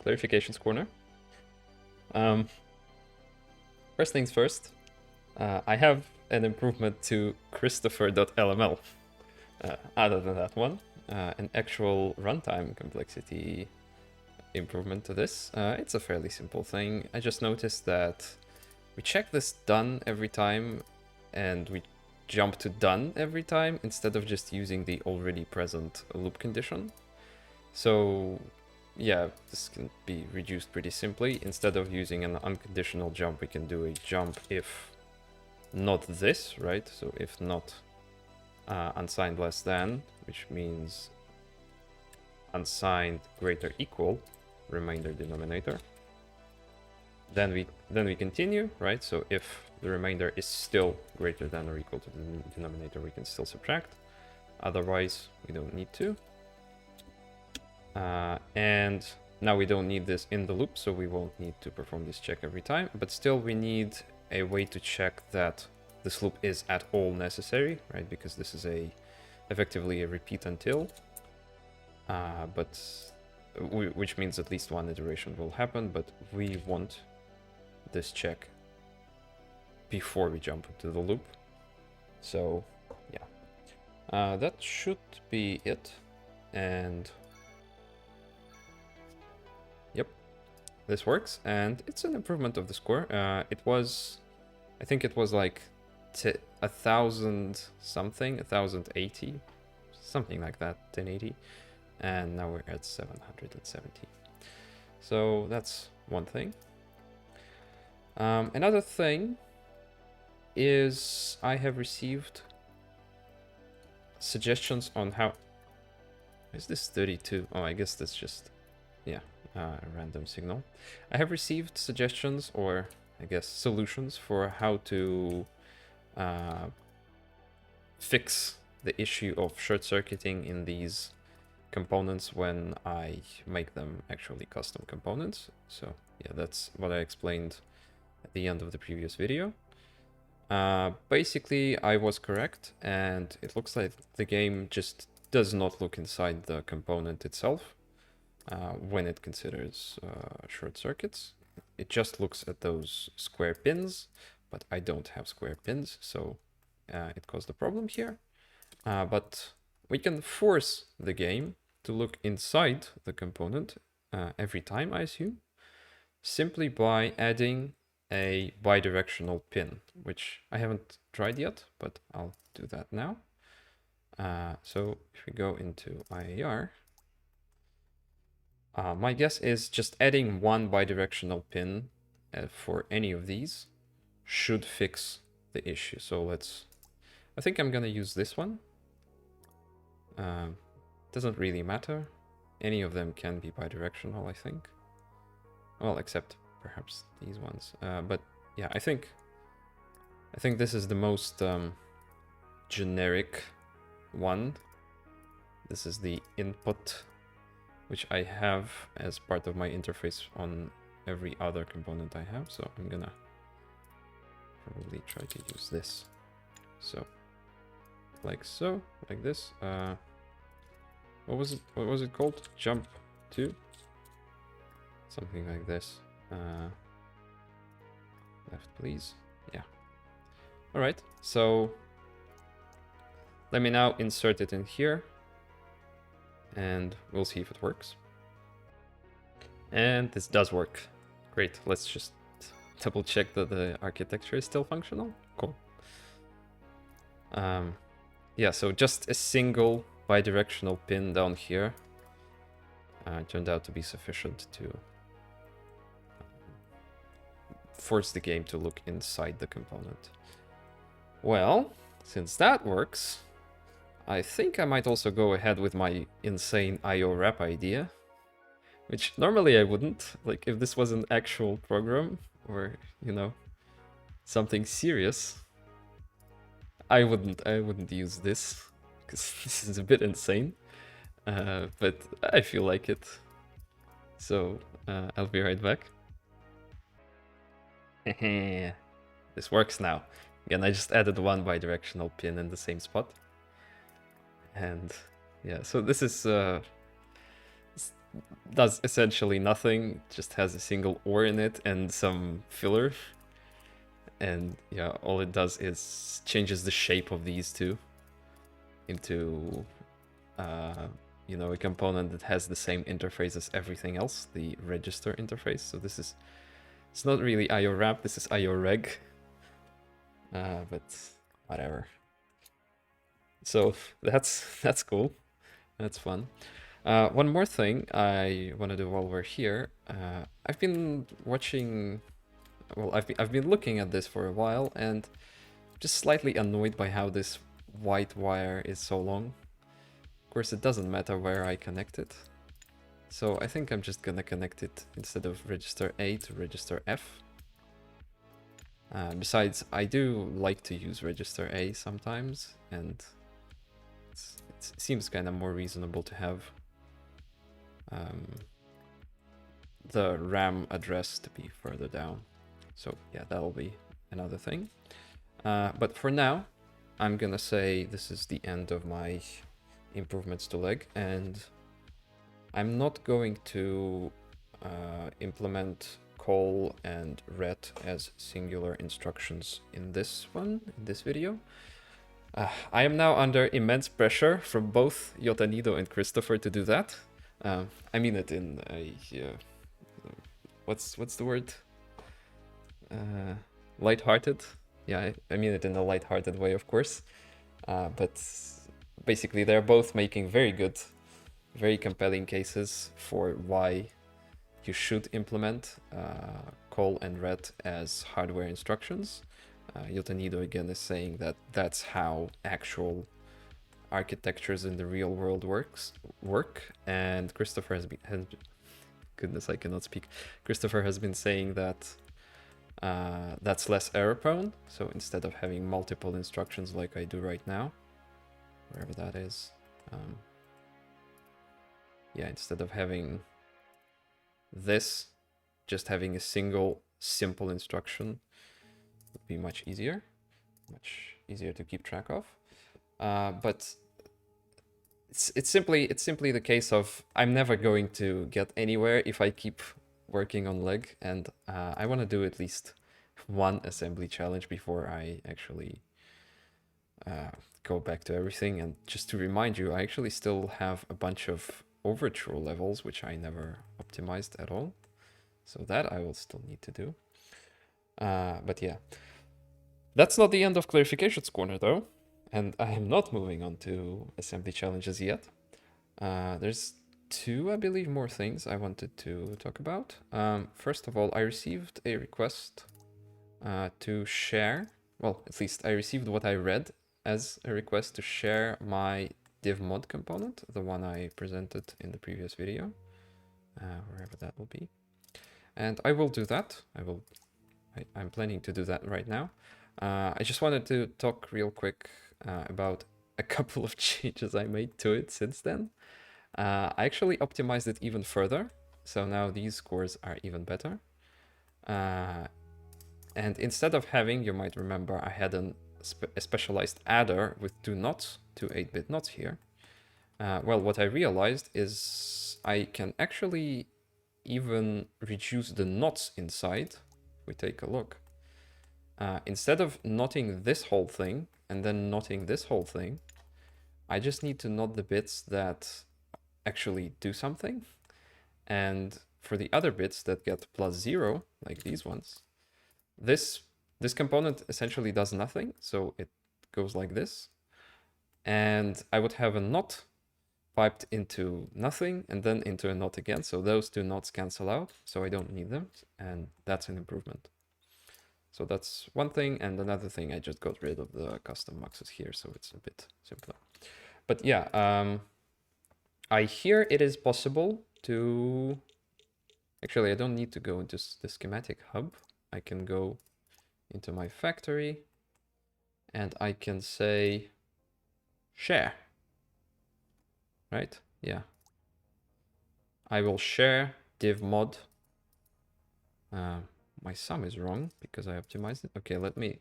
clarifications corner. First things first, I have an improvement to Christopher.lml. Other than that one, an actual runtime complexity improvement to this. It's a fairly simple thing. I just noticed that we check this done every time and we jump to done every time instead of just using the already present loop condition. So yeah, this can be reduced pretty simply. Instead of using an unconditional jump, we can do a jump if not this, right? So if not unsigned less than, which means unsigned greater equal remainder denominator. Then we continue, right? So if the remainder is still greater than or equal to the denominator, we can still subtract. Otherwise, we don't need to. And now we don't need this in the loop, so we won't need to perform this check every time. But still, we need a way to check that this loop is at all necessary, right? Because this is effectively a repeat until. Which means at least one iteration will happen, but we want this check before we jump into the loop. So yeah, that should be it. And yep, this works, and it's an improvement of the score. It was, I think it was like 1000 something, 1080, something like that, 1080. And now we're at 770. So that's one thing. Another thing is I have received suggestions on how... Is this 32? Oh, I guess that's just, yeah, a random signal. I have received suggestions, or I guess solutions, for how to fix the issue of short circuiting in these components when I make them actually custom components. So yeah, that's what I explained at the end of the previous video. Basically, I was correct, and it looks like the game just does not look inside the component itself when it considers short circuits. It just looks at those square pins, but I don't have square pins, so it caused a problem here. But we can force the game to look inside the component every time, I assume, simply by adding a bidirectional pin, which I haven't tried yet, but I'll do that now. So if we go into IAR, my guess is just adding one bidirectional pin for any of these should fix the issue. So I think I'm gonna use this one. Doesn't really matter. Any of them can be bidirectional, I think. Well, except perhaps these ones. But yeah, I think this is the most generic one. This is the input, which I have as part of my interface on every other component I have. So I'm gonna probably try to use this. So, like so, like this. What was it called? Jump 2? Something like this. Left, please. Yeah. Alright, so let me now insert it in here, and we'll see if it works. And this does work. Great, let's just double check that the architecture is still functional. Cool. Yeah, so just a single bidirectional pin down here turned out to be sufficient to force the game to look inside the component. Well, since that works, I think I might also go ahead with my insane IO wrap idea, which normally I wouldn't. Like, if this was an actual program or, you know, something serious, I wouldn't use this, because this is a bit insane, but I feel like it. So I'll be right back. This works now. Again, I just added one bidirectional pin in the same spot. And yeah, so this is does essentially nothing, just has a single OR in it and some filler. And yeah, all it does is changes the shape of these two into, you know, a component that has the same interface as everything else, the register interface. So this is, it's not really IO wrap, this is IO reg, but whatever. So that's cool, that's fun. One more thing I want to do while we're here. I've been watching, well, I've been looking at this for a while and just slightly annoyed by how this white wire is so long. Of course, it doesn't matter where I connect it. So I think I'm just gonna connect it instead of register A to register F. Besides, I do like to use register A sometimes, and it seems kind of more reasonable to have the RAM address to be further down. So yeah, that'll be another thing. But for now, I'm gonna say this is the end of my improvements to leg, and I'm not going to implement call and ret as singular instructions in this video. I am now under immense pressure from both Yotanido and Christopher to do that. I mean it in a what's the word? Lighthearted. Yeah, I mean it in a lighthearted way, of course. But basically, they're both making very good, very compelling cases for why you should implement call and ret as hardware instructions. Yotanido again is saying that that's how actual architectures in the real world work, and Christopher has goodness, I cannot speak. Christopher has been saying that that's less error prone. So instead of having multiple instructions like I do right now, wherever that is, yeah, instead of having this, just having a single simple instruction would be much easier to keep track of. But it's simply the case of I'm never going to get anywhere if I keep working on leg, and I want to do at least one assembly challenge before I actually go back to everything. And just to remind you, I actually still have a bunch of overture levels which I never optimized at all, so that I will still need to do. But yeah, that's not the end of Clarifications Corner though, and I am not moving on to assembly challenges yet. There's two, I believe, more things I wanted to talk about. First of all, I received a request to share, well, at least I received what I read as a request to share my div mod component, the one I presented in the previous video, wherever that will be. And I will do that. I'm planning to do that right now. I just wanted to talk real quick about a couple of changes I made to it since then. I actually optimized it even further, so now these scores are even better. And instead of having, you might remember, I had a specialized adder with two 8-bit knots here. Well, what I realized is I can actually even reduce the knots inside. If we take a look. Instead of knotting this whole thing and then knotting this whole thing, I just need to knot the bits that actually do something. And for the other bits that get +0, like these ones, this component essentially does nothing. So it goes like this. And I would have a knot piped into nothing and then into a knot again. So those two knots cancel out. So I don't need them. And that's an improvement. So that's one thing. And another thing, I just got rid of the custom muxes here, so it's a bit simpler. But yeah, I hear it is possible to... Actually, I don't need to go into the schematic hub. I can go into my factory and I can say share, right? Yeah. I will share div mod. My sum is wrong because I optimized it. Okay, let me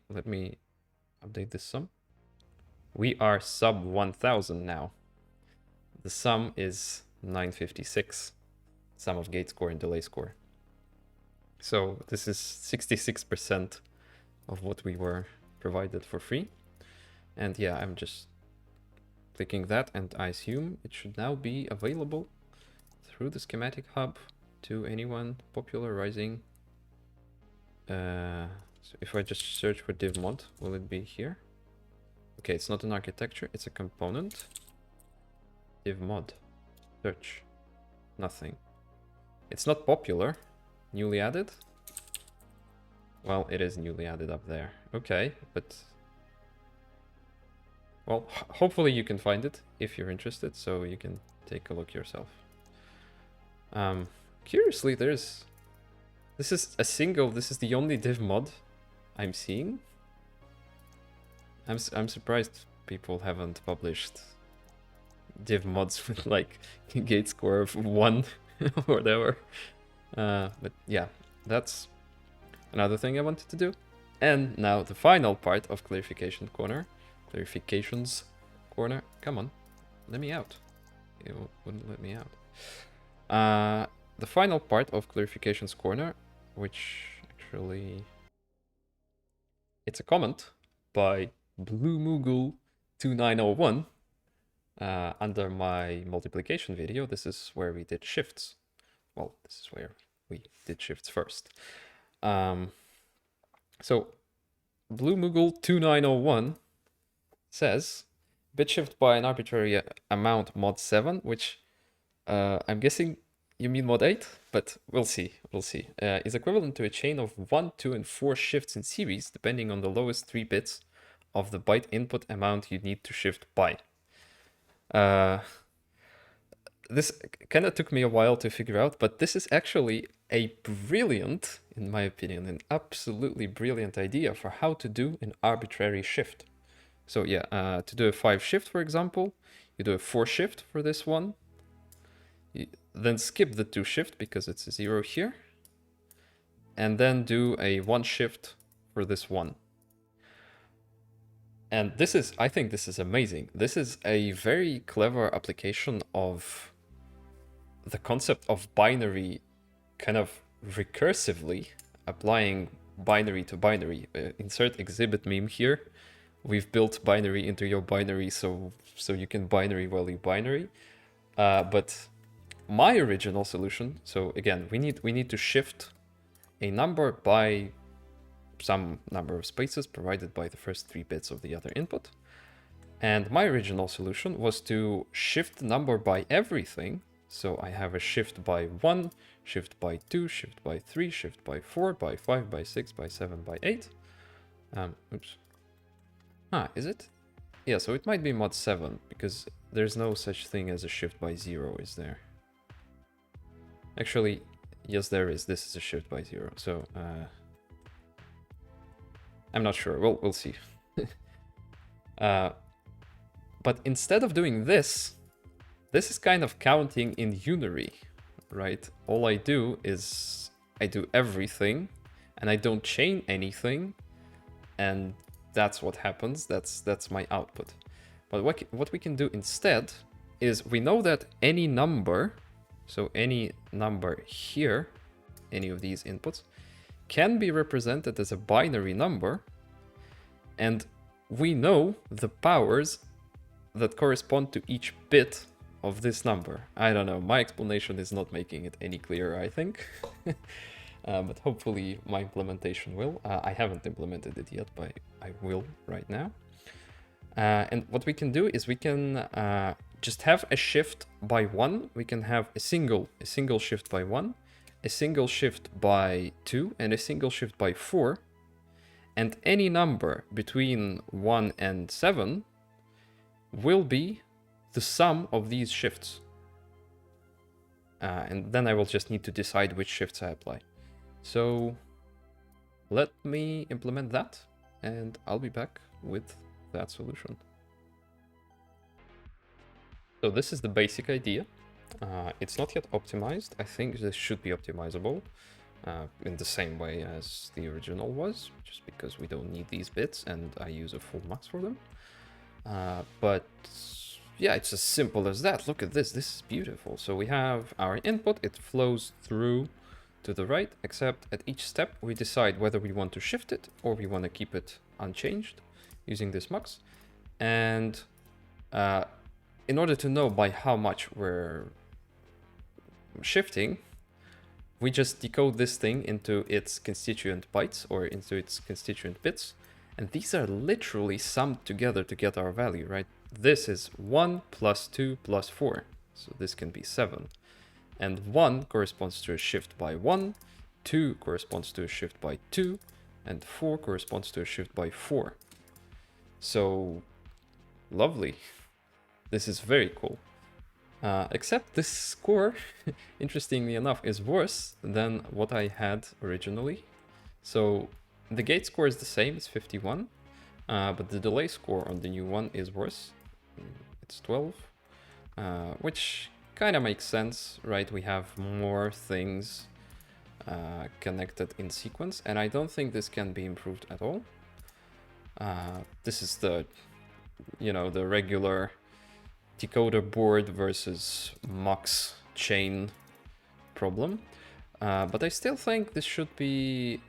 update this sum. We are sub 1000 now. The sum is 956. sum of gate score and delay score. So this is 66% of what we were provided for free. And yeah, I'm just clicking that, and I assume it should now be available through the schematic hub to anyone popularizing. So if I just search for div mod, will it be here? Okay, it's not an architecture, it's a component. Div mod, search, nothing. It's not popular, newly added. Well, it is newly added up there. Okay, but well, hopefully you can find it if you're interested, so you can take a look yourself. Curiously, this is the only div mod I'm seeing. I'm surprised people haven't published div mods with like gate score of 1 or whatever. But yeah, that's another thing I wanted to do. And now the final part of clarifications corner. Come on, let me out. It wouldn't let me out. The final part of clarifications corner, which actually it's a comment by BlueMoogle2901 under my multiplication video. This is where we did shifts. Well, this is where we did shifts first. So BlueMoogle2901 says bit shift by an arbitrary amount mod 7, which I'm guessing you mean mod 8, but we'll see. Is equivalent to a chain of 1, 2, and 4 shifts in series, depending on the lowest 3 bits of the byte input amount you need to shift by. This kind of took me a while to figure out, but this is actually a brilliant, in my opinion, an absolutely brilliant idea for how to do an arbitrary shift. So yeah, to do a 5 shift, for example, you do a 4 shift for this one. You then skip the 2 shift because it's a 0 here. And then do a 1 shift for this one. And I think this is amazing. This is a very clever application of the concept of binary kind of recursively applying binary to binary. Insert exhibit meme here. We've built binary into your binary so you can binary while you binary. But my original solution, so again, we need to shift a number by some number of spaces provided by the first 3 bits of the other input. And my original solution was to shift the number by everything. So I have a shift by 1, shift by 2, shift by 3, shift by 4, by 5, by 6, by 7, by 8. Oops. Is it? Yeah, so it might be mod 7, because there's no such thing as a shift by 0, is there? Actually, yes, there is. This is a shift by 0, so I'm not sure. We'll see. But instead of doing this is kind of counting in unary, right? All I do is I do everything, and I don't chain anything, and that's what happens. That's my output. But what we can do instead is we know that any number, so any number here, any of these inputs, can be represented as a binary number, and we know the powers that correspond to each bit of this number. I don't know, my explanation is not making it any clearer, I think. But hopefully my implementation will. I haven't implemented it yet, but I will right now. And what we can do is we can just have a shift by 1. We can have a single shift by 1, a single shift by 2, and a single shift by 4. And any number between 1 and 7 will be the sum of these shifts. And then I will just need to decide which shifts I apply. So let me implement that, and I'll be back with that solution. So this is the basic idea. It's not yet optimized. I think this should be optimizable in the same way as the original was, just because we don't need these bits and I use a full max for them. But yeah, it's as simple as that. Look at this. This is beautiful. So we have our input. It flows through to the right, except at each step we decide whether we want to shift it or we want to keep it unchanged using this mux. And in order to know by how much we're shifting, we just decode this thing into its constituent bytes or into its constituent bits. And these are literally summed together to get our value, right? This is 1 plus 2 plus 4. So this can be 7. And 1 corresponds to a shift by 1, 2 corresponds to a shift by 2, and 4 corresponds to a shift by 4. So, lovely. This is very cool. Except this score, interestingly enough, is worse than what I had originally. So, the gate score is the same, it's 51, but the delay score on the new one is worse. It's 12, which kind of makes sense, right? We have more things connected in sequence, and I don't think this can be improved at all. This is the, the regular decoder board versus mux chain problem. But I still think this should be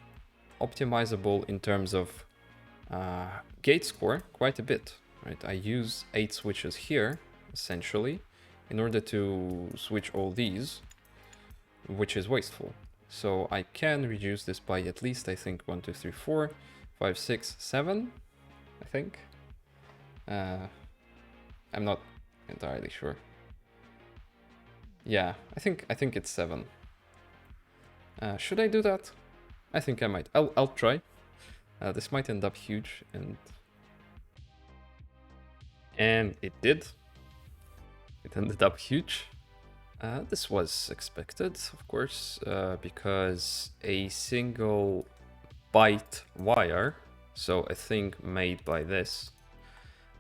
optimizable in terms of gate score quite a bit, right? I use 8 switches here, essentially, in order to switch all these, which is wasteful. So I can reduce this by at least, I think, 1, 2, 3, 4, 5, 6, 7, I think. I'm not entirely sure. Yeah, I think it's 7. Should I do that? I think I might. I'll try. This might end up huge, and it did. It ended up huge. This was expected, of course, because a single byte wire, so a thing made by this,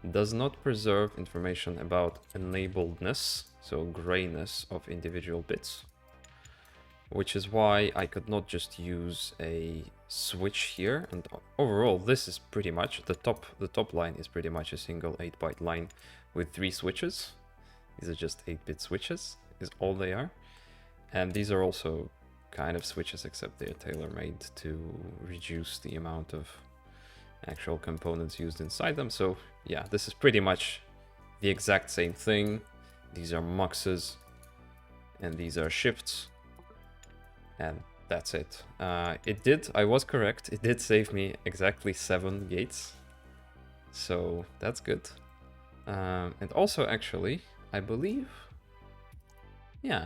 does not preserve information about enabledness, so grayness of individual bits, which is why I could not just use a switch here. And overall, this is pretty much the top line is pretty much a single 8-byte line with 3 switches. These are just 8-bit switches, is all they are. And these are also kind of switches, except they're tailor-made to reduce the amount of actual components used inside them. So yeah, this is pretty much the exact same thing. These are muxes and these are shifts, and that's it. I was correct, it did save me exactly 7 gates, so that's good. And also, actually, I believe, yeah,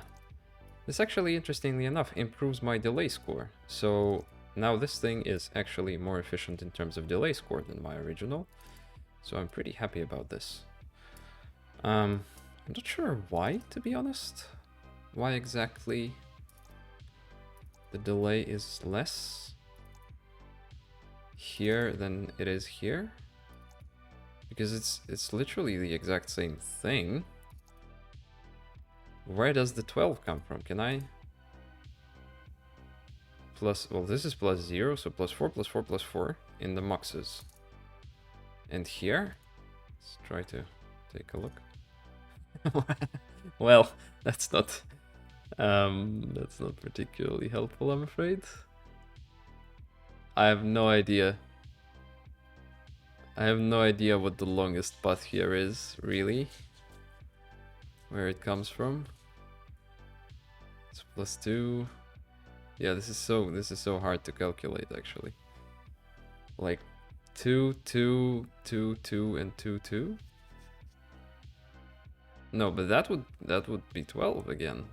this actually, interestingly enough, improves my delay score. So now this thing is actually more efficient in terms of delay score than my original. So I'm pretty happy about this. I'm not sure why, to be honest. Why exactly the delay is less here than it is here. Because it's literally the exact same thing. Where does the 12 come from? Can I... Plus, well, this is plus 0, so plus 4, plus 4, plus 4 in the muxes. And here, let's try to take a look. Well, that's not particularly helpful, I'm afraid. I have no idea. I have no idea what the longest path here is, really. Where it comes from. It's plus 2. Yeah, this is so hard to calculate, actually. Like 2, 2, 2, 2, and 2, 2. No, but that would be 12 again.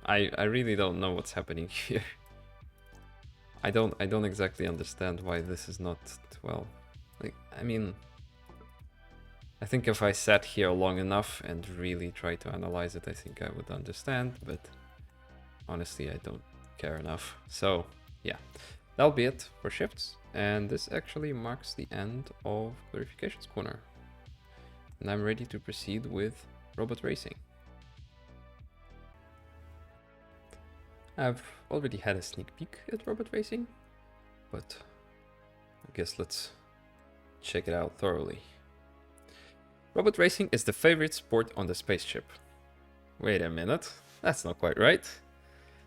I really don't know what's happening here. I don't exactly understand why this is not 12. Like, I mean, I think if I sat here long enough and really tried to analyze it, I think I would understand, but honestly, I don't care enough. So yeah, that'll be it for shifts. And this actually marks the end of Clarifications Corner. And I'm ready to proceed with robot racing. I've already had a sneak peek at robot racing, but I guess let's check it out thoroughly. Robot racing is the favorite sport on the spaceship. Wait a minute. That's not quite right.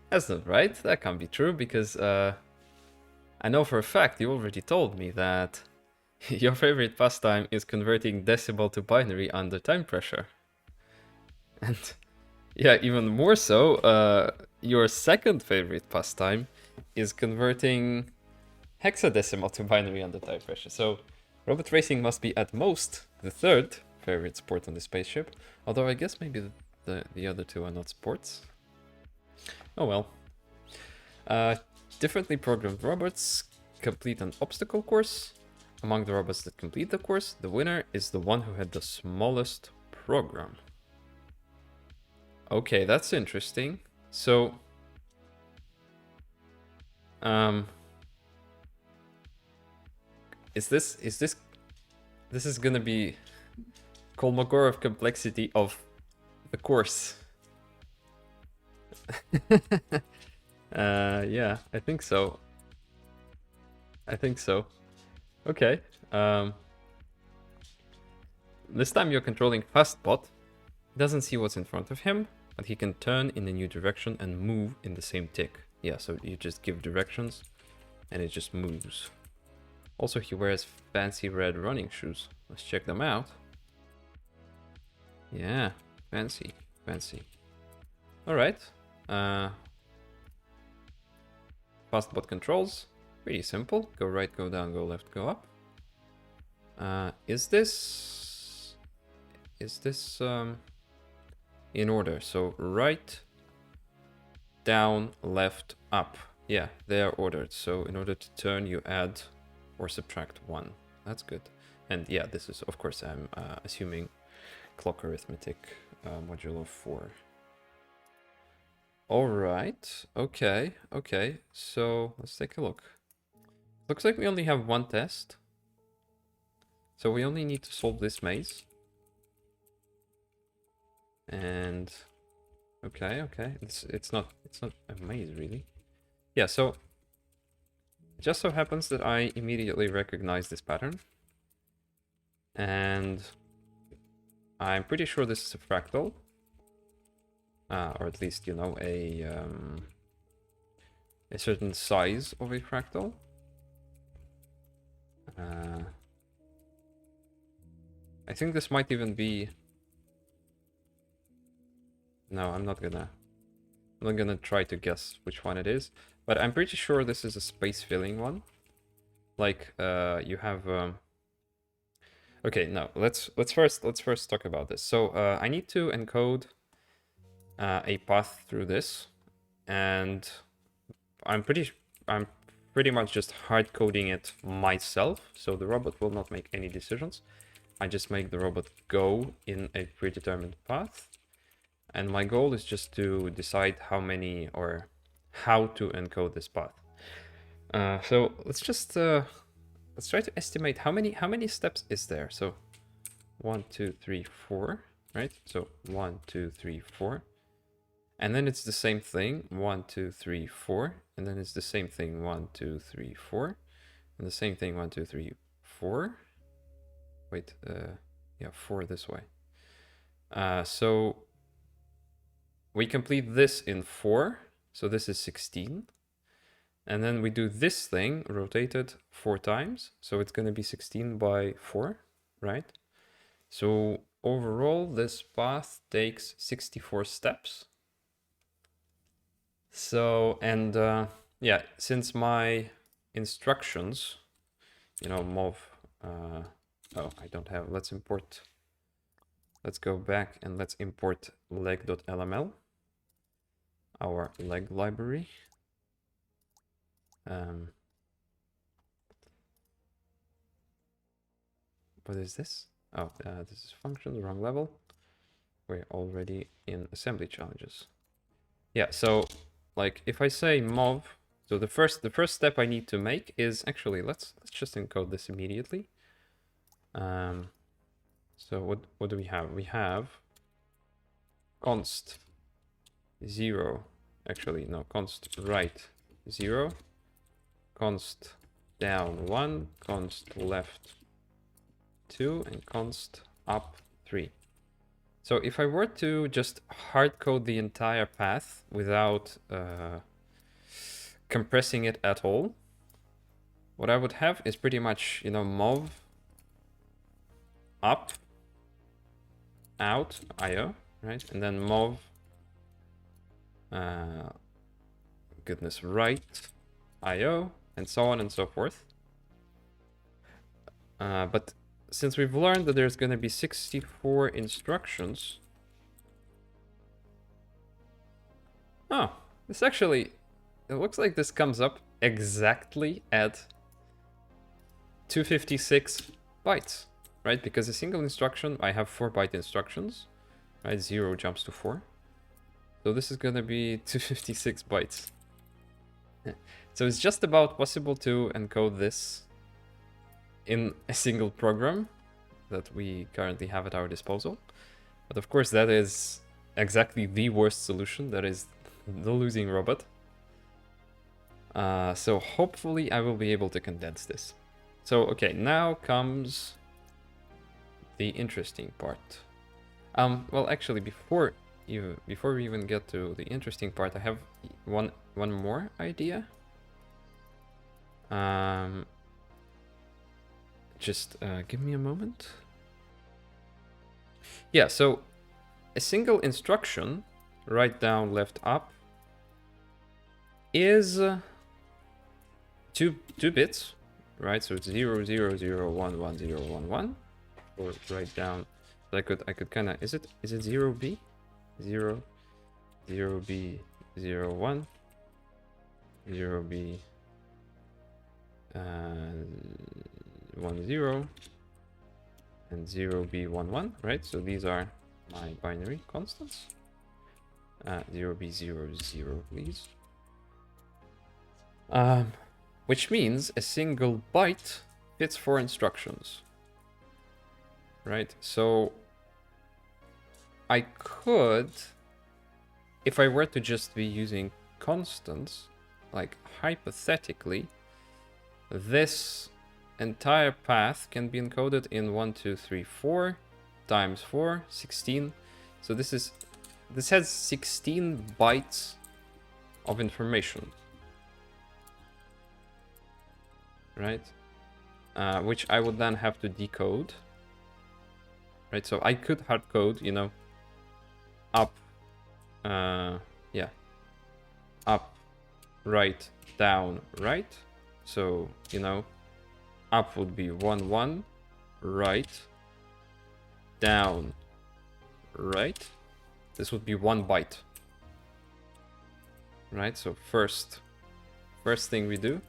That's not right. That can't be true because I know for a fact you already told me that your favorite pastime is converting decimal to binary under time pressure. And yeah, even more so, your second favorite pastime is converting hexadecimal to binary under time pressure. So robot racing must be at most the third favorite sport on the spaceship. Although I guess maybe the other two are not sports. Oh well. Differently programmed robots complete an obstacle course. Among the robots that complete the course, the winner is the one who had the smallest program. Okay, that's interesting. So, this is gonna be Kolmogorov complexity of the course? Yeah, I think so. Okay. This time you're controlling Fastbot. He doesn't see what's in front of him, but he can turn in a new direction and move in the same tick. Yeah, so you just give directions and it just moves. Also, he wears fancy red running shoes. Let's check them out. Yeah, fancy. Alright. Fastbot controls. Pretty simple. Go right, go down, go left, go up. Is this in order? So right, down, left, up. Yeah, they are ordered. So in order to turn, you add or subtract 1. That's good. And yeah, this is, of course, I'm assuming clock arithmetic module of 4. All right. Okay. So let's take a look. Looks like we only have one test. So we only need to solve this maze. And okay. It's not a maze really. Yeah, so it just so happens that I immediately recognize this pattern. And I'm pretty sure this is a fractal. Or at least, you know, a certain size of a fractal. I think this might even be... No, I'm not gonna try to guess which one it is, but I'm pretty sure this is a space filling one. Like, you have... Okay, no, let's first talk about this. So, I need to encode a path through this, and I'm pretty much just hard coding it myself, so the robot will not make any decisions. I just make the robot go in a predetermined path, and my goal is just to decide how many or how to encode this path. So let's just let's try to estimate how many steps is there. So 1, 2, 3, 4, right? So 1, 2, 3, 4. And then it's the same thing, 1, 2, 3, 4. And then it's the same thing, 1, 2, 3, 4. And the same thing, 1, 2, 3, 4. Wait, yeah, 4 this way. So we complete this in 4. So this is 16. And then we do this thing rotated 4 times. So it's going to be 16 by 4, right? So overall, this path takes 64 steps. So, and yeah, since my instructions, you know, mov, oh, I don't have, let's go back and let's import leg.lml, our leg library. What is this? Oh, this is function, wrong level. We're already in assembly challenges. Yeah, so like if I say mov, so the first step I need to make is actually let's just encode this immediately. So what do we have? We have const 0. Actually, no, const right 0, const down 1, const left 2, and const up 3. So if I were to just hard code the entire path without compressing it at all, what I would have is pretty much, you know, mov up, out, IO, right? And then mov, goodness, right, IO, and so on and so forth. But since we've learned that there's going to be 64 instructions... Oh, this actually... It looks like this comes up exactly at 256 bytes, right? Because a single instruction, I have 4-byte instructions, right? 0 jumps to 4. So this is going to be 256 bytes. So it's just about possible to encode this in a single program that we currently have at our disposal. But of course, that is exactly the worst solution. That is the losing robot. So hopefully I will be able to condense this. So, okay, now comes the interesting part. Well, actually, before we even get to the interesting part, I have one more idea. Just give me a moment. Yeah, so a single instruction, right down, left up, is 2 bits, right? So it's 0, 0, 0, 1, 1, 0, 1, 1, or right down. So I could kind of, is it 0B? 0, 0B, 0, 1, 0B, 1, 0, and 0B, 1, 1, right? So these are my binary constants. 0B, 0, 0, please. Which means a single byte fits 4 instructions, right? So I could, if I were to just be using constants, like hypothetically, this entire path can be encoded in 1, 2, 3, 4 times 4, 16. So this has 16 bytes of information, right? Which I would then have to decode, right? So I could hard code, you know, up, yeah, up, right, down, right. So, you know, up would be 1, 1, right, down, right. This would be 1 byte, right? So first thing we do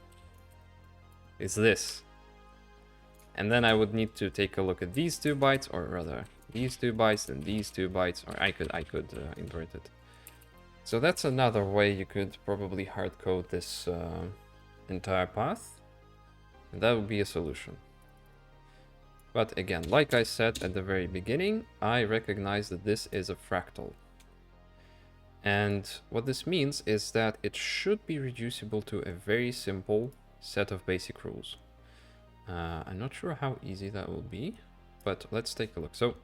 is this. And then I would need to take a look at these 2 bytes, or rather these 2 bytes and these 2 bytes, or I could invert it. So that's another way you could probably hard code this entire path, and that would be a solution. But again, like I said at the very beginning, I recognize that this is a fractal. And what this means is that it should be reducible to a very simple set of basic rules. I'm not sure how easy that will be, but let's take a look. So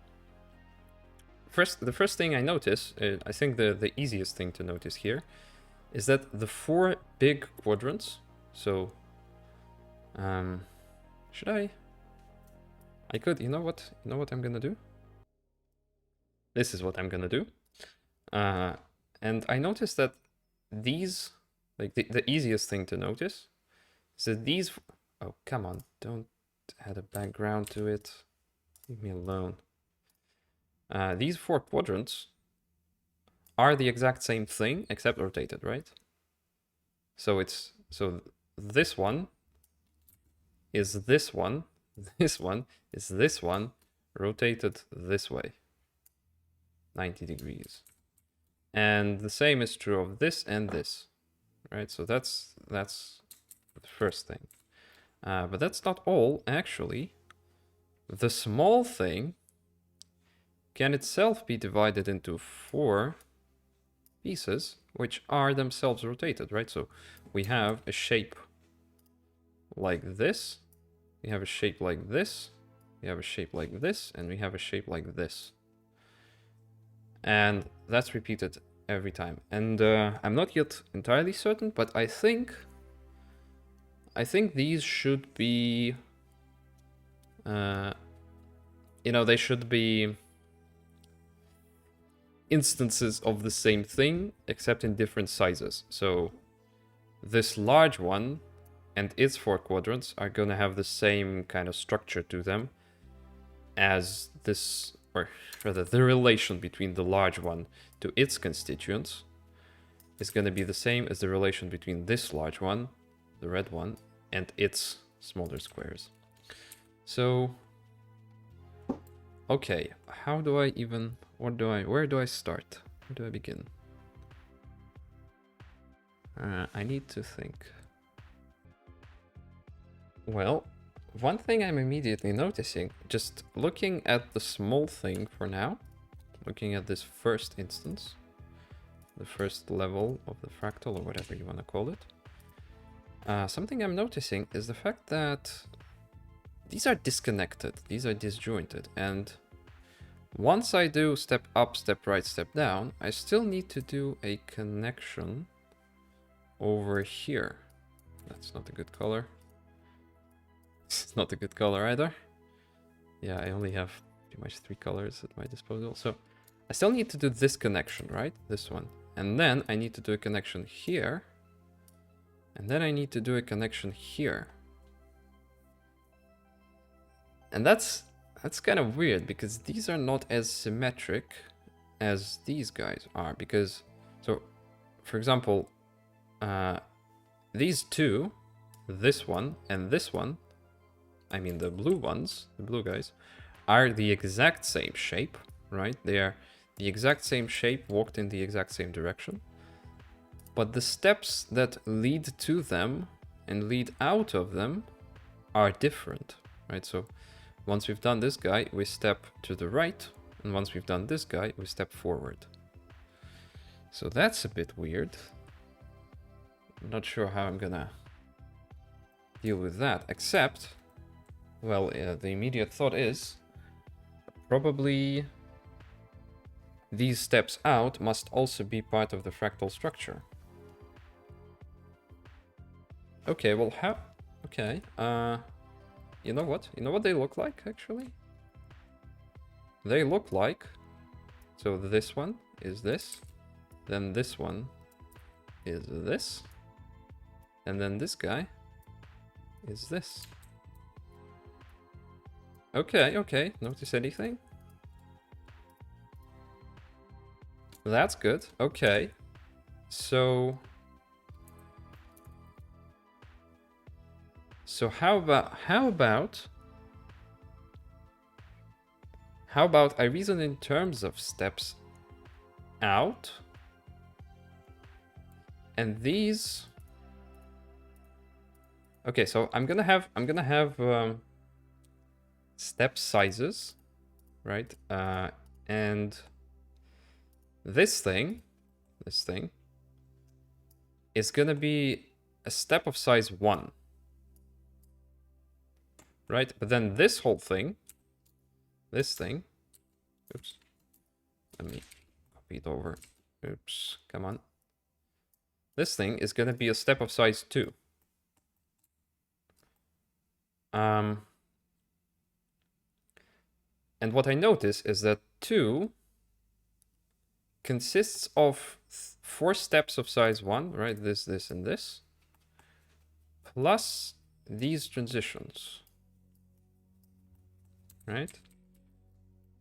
the first thing I notice, I think the easiest thing to notice here, is that the 4 big quadrants, so should I could, you know what I'm gonna do? This is what I'm gonna do. And I noticed that these, like the easiest thing to notice is that these, oh, come on, don't add a background to it. Leave me alone. These 4 quadrants are the exact same thing except rotated, right? So this one is this one, this one is this one, rotated this way, 90 degrees. And the same is true of this and this, right? So that's the first thing. But that's not all, actually. The small thing can itself be divided into 4 pieces, which are themselves rotated, right? So we have a shape like this, we have a shape like this, we have a shape like this, and we have a shape like this. And that's repeated every time. And I'm not yet entirely certain, but I think these should be, they should be instances of the same thing, except in different sizes. So this large one and its 4 quadrants are going to have the same kind of structure to them as this, or rather the relation between the large one to its constituents is going to be the same as the relation between this large one, the red one, and its smaller squares. So, okay, how do I even, where do I start? Where do I begin? I need to think. Well, one thing I'm immediately noticing, just looking at the small thing for now, looking at this first instance, the first level of the fractal, or whatever you want to call it, something I'm noticing is the fact that these are disconnected, these are disjointed, and once I do step up, step right, step down, I still need to do a connection over here. That's not a good color. It's not a good color either. Yeah, I only have pretty much 3 colors at my disposal. So I still need to do this connection, right? This one. And then I need to do a connection here. And then I need to do a connection here. And that's kind of weird because these are not as symmetric as these guys are. Because, so for example, these two, this one and this one, I mean the blue ones, the blue guys, are the exact same shape, right? They are the exact same shape, walked in the exact same direction. But the steps that lead to them and lead out of them are different, right? So once we've done this guy, we step to the right. And once we've done this guy, we step forward. So that's a bit weird. I'm not sure how I'm gonna deal with that, except, well, the immediate thought is probably these steps out must also be part of the fractal structure. Okay, well, how? Okay, you know what? You know what they look like, actually? They look like, so this one is this, then this one is this, and then this guy is this. Okay, okay, notice anything? That's good, okay. So how about I reason in terms of steps out, and these. Okay, so I'm gonna have step sizes, right? And this thing is gonna be a step of size 1. Right? But then this whole thing, oops, let me copy it over. Oops, come on. This thing is going to be a step of size 2. And what I notice is that 2 consists of 4 steps of size 1, right? This, and this, plus these transitions. Right?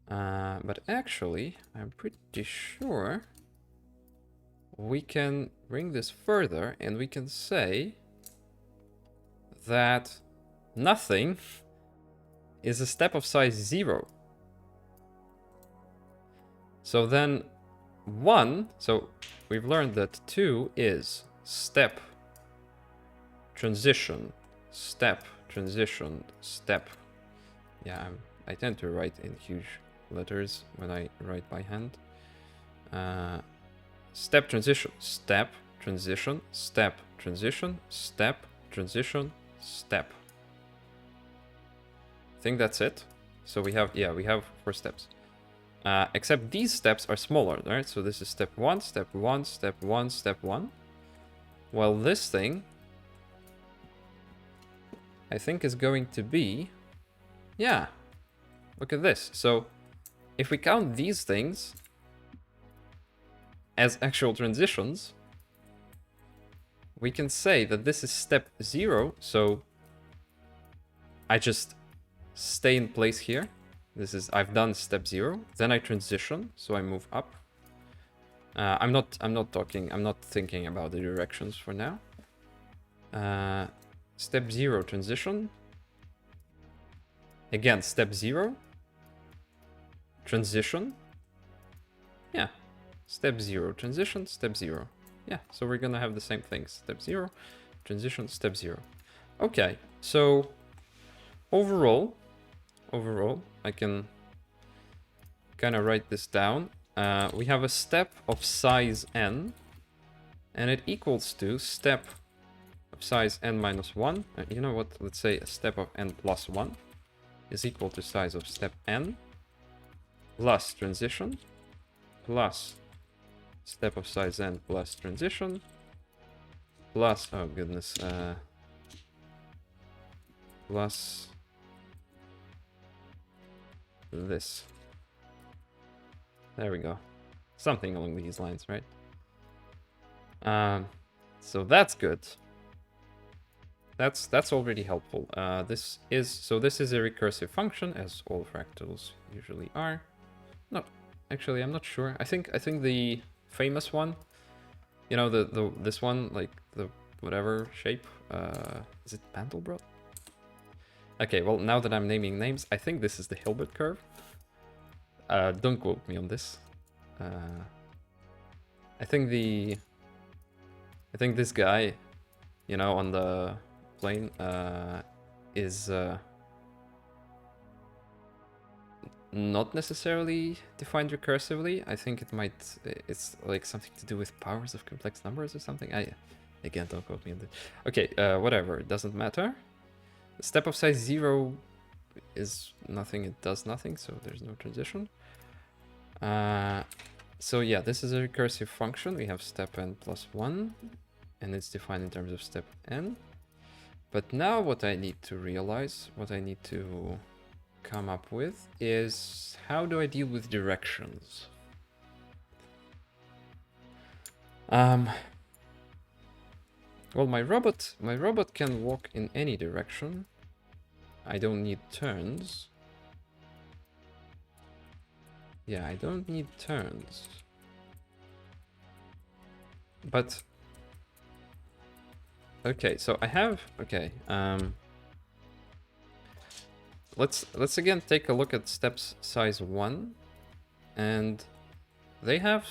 But actually, I'm pretty sure we can bring this further and we can say that nothing is a step of size 0. So then 1, so we've learned that 2 is step, transition, step, transition, step. Yeah, I tend to write in huge letters when I write by hand. Step, transition, step, transition, step, transition, step, transition, step. I think that's it. So we have, yeah, we have 4 steps. Except these steps are smaller, right? So this is step 1, step 1, step 1, step 1. Well, this thing, I think, is going to be... Yeah, look at this. So if we count these things as actual transitions, we can say that this is step 0. So I just stay in place here. This is, I've done step 0. Then I transition, so I move up. I'm not thinking about the directions for now. Step 0, transition. Again, step 0. Transition. Yeah. Step 0, transition, step 0. Yeah, so we're gonna have the same things. Step 0, transition, step 0. Okay, so overall, I can kind of write this down. We have a step of size n, and it equals to step of size n minus 1. You know what? Let's say a step of n plus 1 is equal to size of step n plus transition plus step of size n plus transition plus, oh goodness, plus this. There we go. Something along these lines, right? So that's good. That's already helpful. This is a recursive function, as all fractals usually are. No, actually, I'm not sure. I think the famous one, you know, this one, like the whatever shape, is it Mandelbrot? Okay, well, now that I'm naming names, I think this is the Hilbert curve. Don't quote me on this. I think this guy, you know, on the plane, is not necessarily defined recursively. I think it's like something to do with powers of complex numbers or something. Again, don't quote me on this. Okay, whatever, it doesn't matter. The step of size 0 is nothing, it does nothing, so there's no transition. So yeah, this is a recursive function. We have step n plus 1, and it's defined in terms of step n. But now what I need to realize, what I need to come up with is, how do I deal with directions? Well, my robot can walk in any direction. I don't need turns. Yeah, I don't need turns. But okay, so I have, okay, let's again take a look at steps size 1, and they have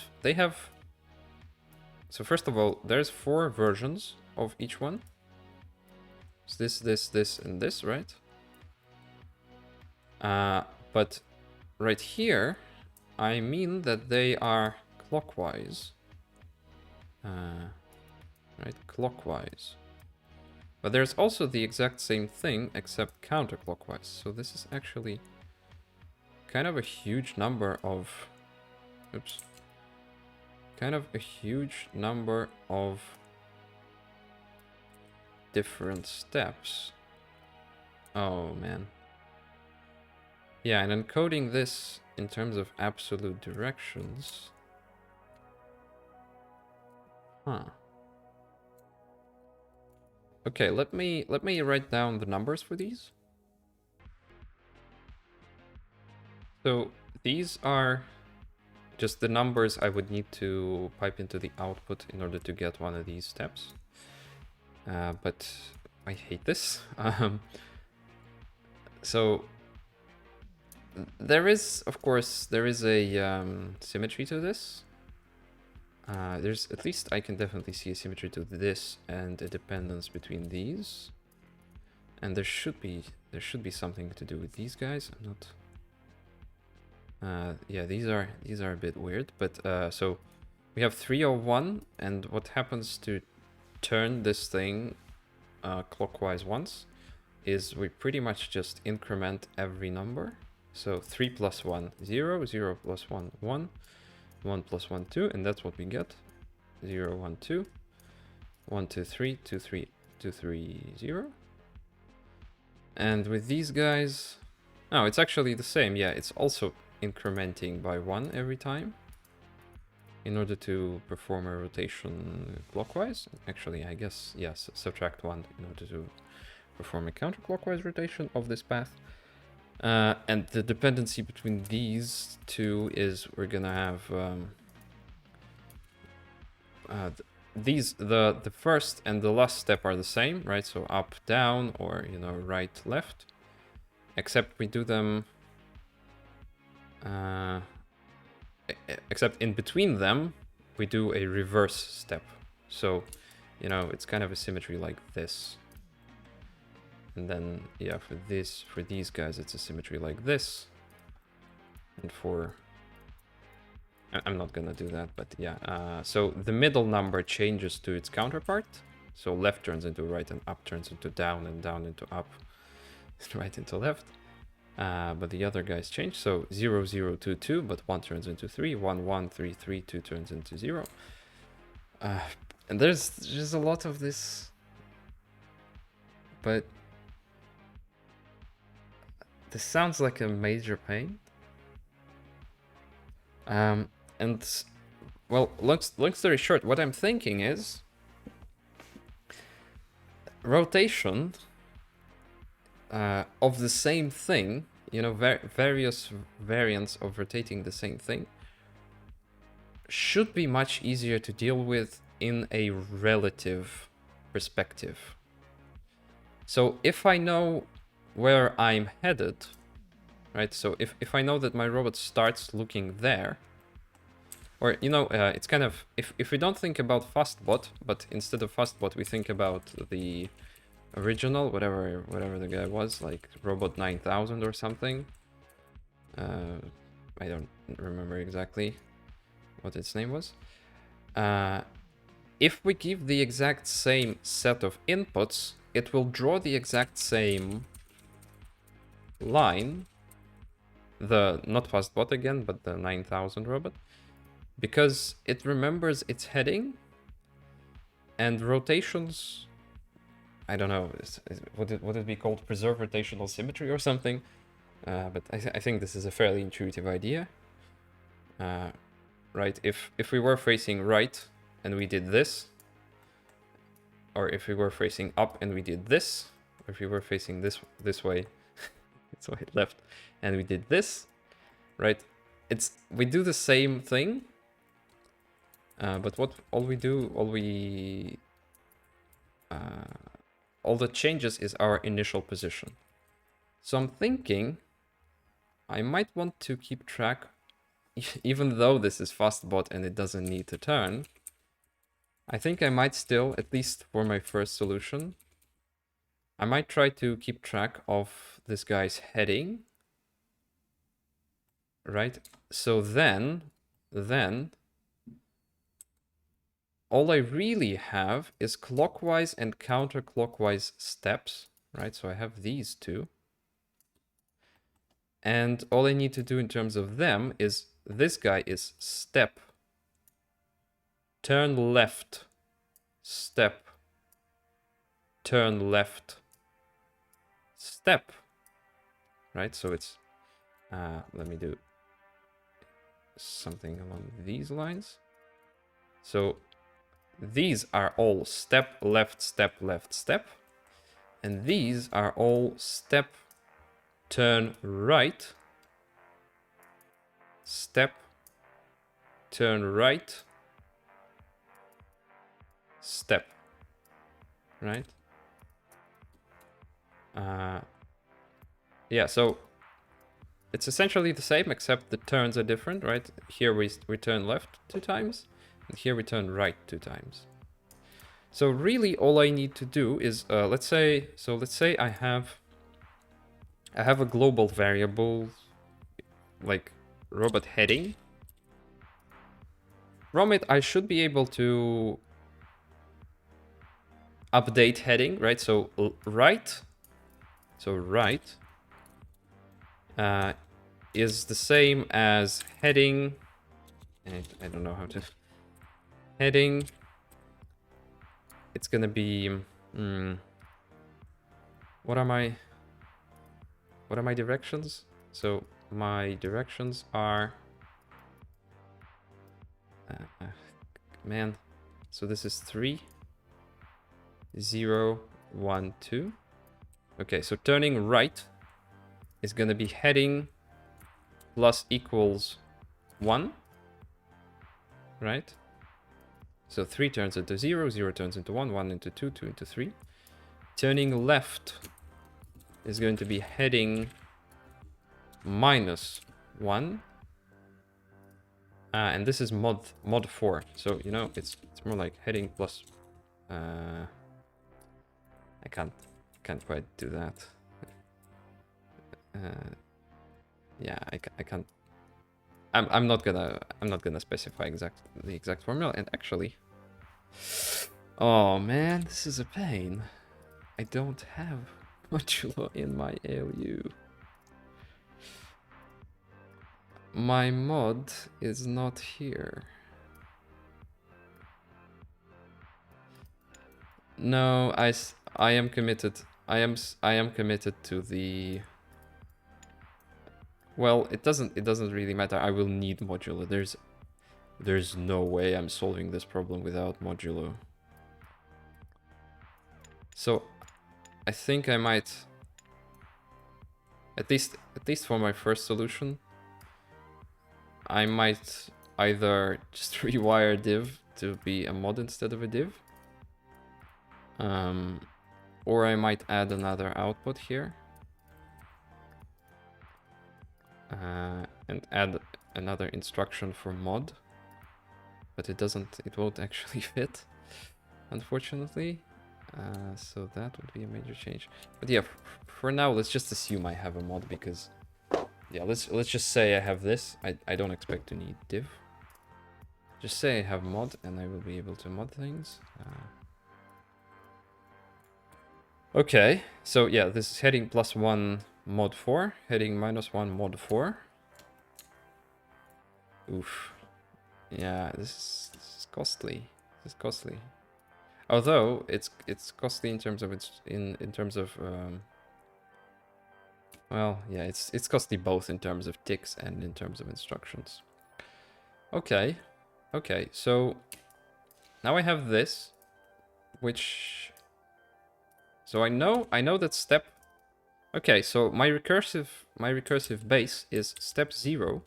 so first of all, there's 4 versions of each one. It's this, and this, right? But right here, I mean that they are clockwise. Right, clockwise. But there's also the exact same thing, except counterclockwise. So this is actually kind of a huge number of... Oops. Kind of a huge number of different steps. Oh, man. Yeah, and encoding this in terms of absolute directions... Huh. Okay, let me write down the numbers for these. So these are just the numbers I would need to pipe into the output in order to get one of these steps. But I hate this. So there is, of course, there is a symmetry to this. There's, at least I can definitely see a symmetry to this and a dependence between these. And there should be something to do with these guys. I'm not... yeah, these are a bit weird, but so we have 301, and what happens to turn this thing clockwise once is we pretty much just increment every number. So 3 plus 1, 0, 0 plus 1, 1, 1 plus 1, 2, and that's what we get. 0, 1, 2, 1, 2, 3, 2, 3, 2, 3, 0. And with these guys, oh, it's actually the same. Yeah, it's also incrementing by 1 every time in order to perform a rotation clockwise. Actually, I guess, yes, subtract 1 in order to perform a counterclockwise rotation of this path. And the dependency between these two is we're gonna have the first and the last step are the same, right? So up, down, or right, left. Except we do them. Except in between them, we do a reverse step. So, it's kind of a symmetry like this. And then, yeah, for these guys, it's a symmetry like this. And I'm not gonna do that, but yeah. So the middle number changes to its counterpart. So left turns into right, and up turns into down, and down into up, right into left. But the other guys change. So 0, 0, 2, 2, but 1 turns into 3, 1, 1, 3, 3, 2 turns into 0. And there's just a lot of this. But this sounds like a major pain. And, well, long story short, what I'm thinking is rotation of the same thing, various variants of rotating the same thing should be much easier to deal with in a relative perspective. So if I know where I'm headed, right? So if I know that my robot starts looking there, or, it's kind of, if we don't think about fastbot, but instead of fastbot, we think about the original, whatever the guy was, like Robot 9000 or something. I don't remember exactly what its name was. If we give the exact same set of inputs, it will draw the exact same line. Not fastbot again, but the 9000 robot. Because it remembers its heading and rotations. I don't know, would it be called preserve rotational symmetry or something? But I think this is a fairly intuitive idea. Right, if we were facing right and we did this, or if we were facing up and we did this, or if we were facing this way, so left, and we did this, right? We do the same thing, but all that changes is our initial position. So I'm thinking I might want to keep track, even though this is fastbot and it doesn't need to turn. I think I might still, at least for my first solution, I might try to keep track of this guy's heading. Right? So then all I really have is clockwise and counterclockwise steps, right? So I have these two. And all I need to do in terms of them is this guy is step, turn left, step, turn left, step, right? So it's, let me do something along these lines. So these are all step, left, step, left, step. And these are all step, turn right, step, turn right, step, right? Yeah, so it's essentially the same, except the turns are different, right? Here we turn left 2 times, and here we turn right 2 times. So really all I need to do is, let's say I have a global variable, like robot heading. From it, I should be able to update heading, right? So right, is the same as heading. I don't know how to. Heading. It's gonna be. What are my directions? So my directions are. Man. So this is 3, 0, 1, 2. Okay, so turning right is gonna be heading plus equals 1. Right? So 3 turns into 0, 0 turns into 1, 1 into 2, 2 into 3. Turning left is going to be heading minus 1. And this is mod 4. So, you know, it's more like heading plus... I can't quite do that. Yeah, I can't... I'm not gonna specify the exact formula. And actually... Oh man, this is a pain. I don't have modulo in my ALU. My mod is not here. No, I am committed. I am committed to the... Well, it doesn't really matter. I will need modulo. There's no way I'm solving this problem without modulo. So I think I might, at least for my first solution, I might either just rewire div to be a mod instead of a div, or I might add another output here, and add another instruction for mod, but it won't actually fit, unfortunately. So that would be a major change. But yeah, for now, let's just assume I have a mod, because yeah, let's just say I have this. I don't expect to need div. Just say I have mod, and I will be able to mod things. Okay, so yeah, this is heading +1 mod 4, heading -1 mod 4. Oof. Yeah, this is costly. This is costly. Although it's costly in terms of well, yeah, it's costly both in terms of ticks and in terms of instructions. Okay, so now I have this, which, so I know that step. Okay, so my recursive base is step 0.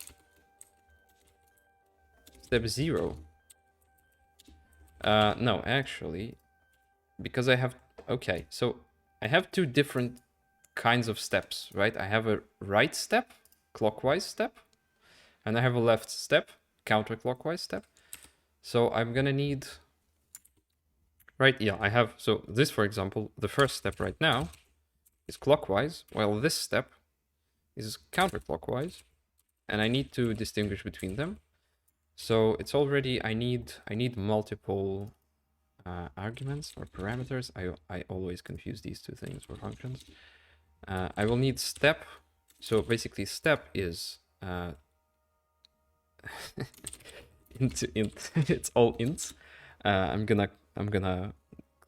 Step 0. No, actually, because I have, okay, so I have 2 different kinds of steps, right? I have a right step, clockwise step, and I have a left step, counterclockwise step. So I'm gonna need, right, yeah, I have, so this, for example, the first step right now is clockwise, while this step is counterclockwise, and I need to distinguish between them. So it's already, I need multiple arguments or parameters. I always confuse these 2 things for functions. I will need step. So basically step is int. It's all ints. I'm gonna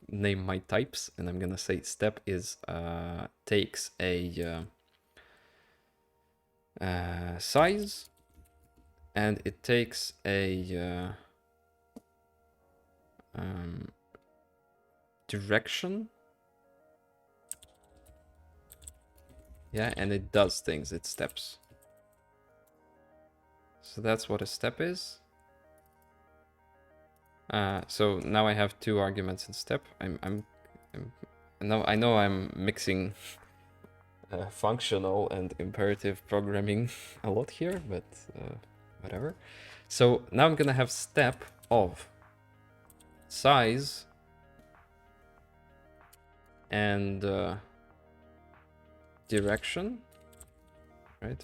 name my types, and I'm gonna say step is takes a size, and it takes a direction. Yeah, and it does things, it steps. So that's what a step is. So now I have 2 arguments in step. I know I'm mixing functional and imperative programming a lot here, but whatever. So now I'm gonna have step of size and direction, right?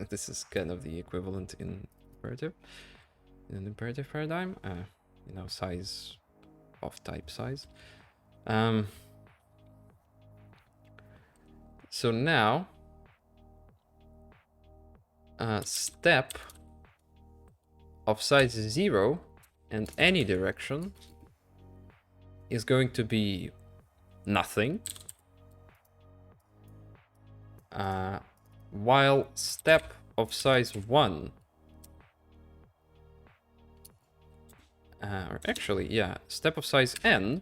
This is kind of the equivalent in an imperative paradigm. You know, size of type size. So now step of size 0 and any direction is going to be nothing, while step of size 1, or actually, yeah, step of size n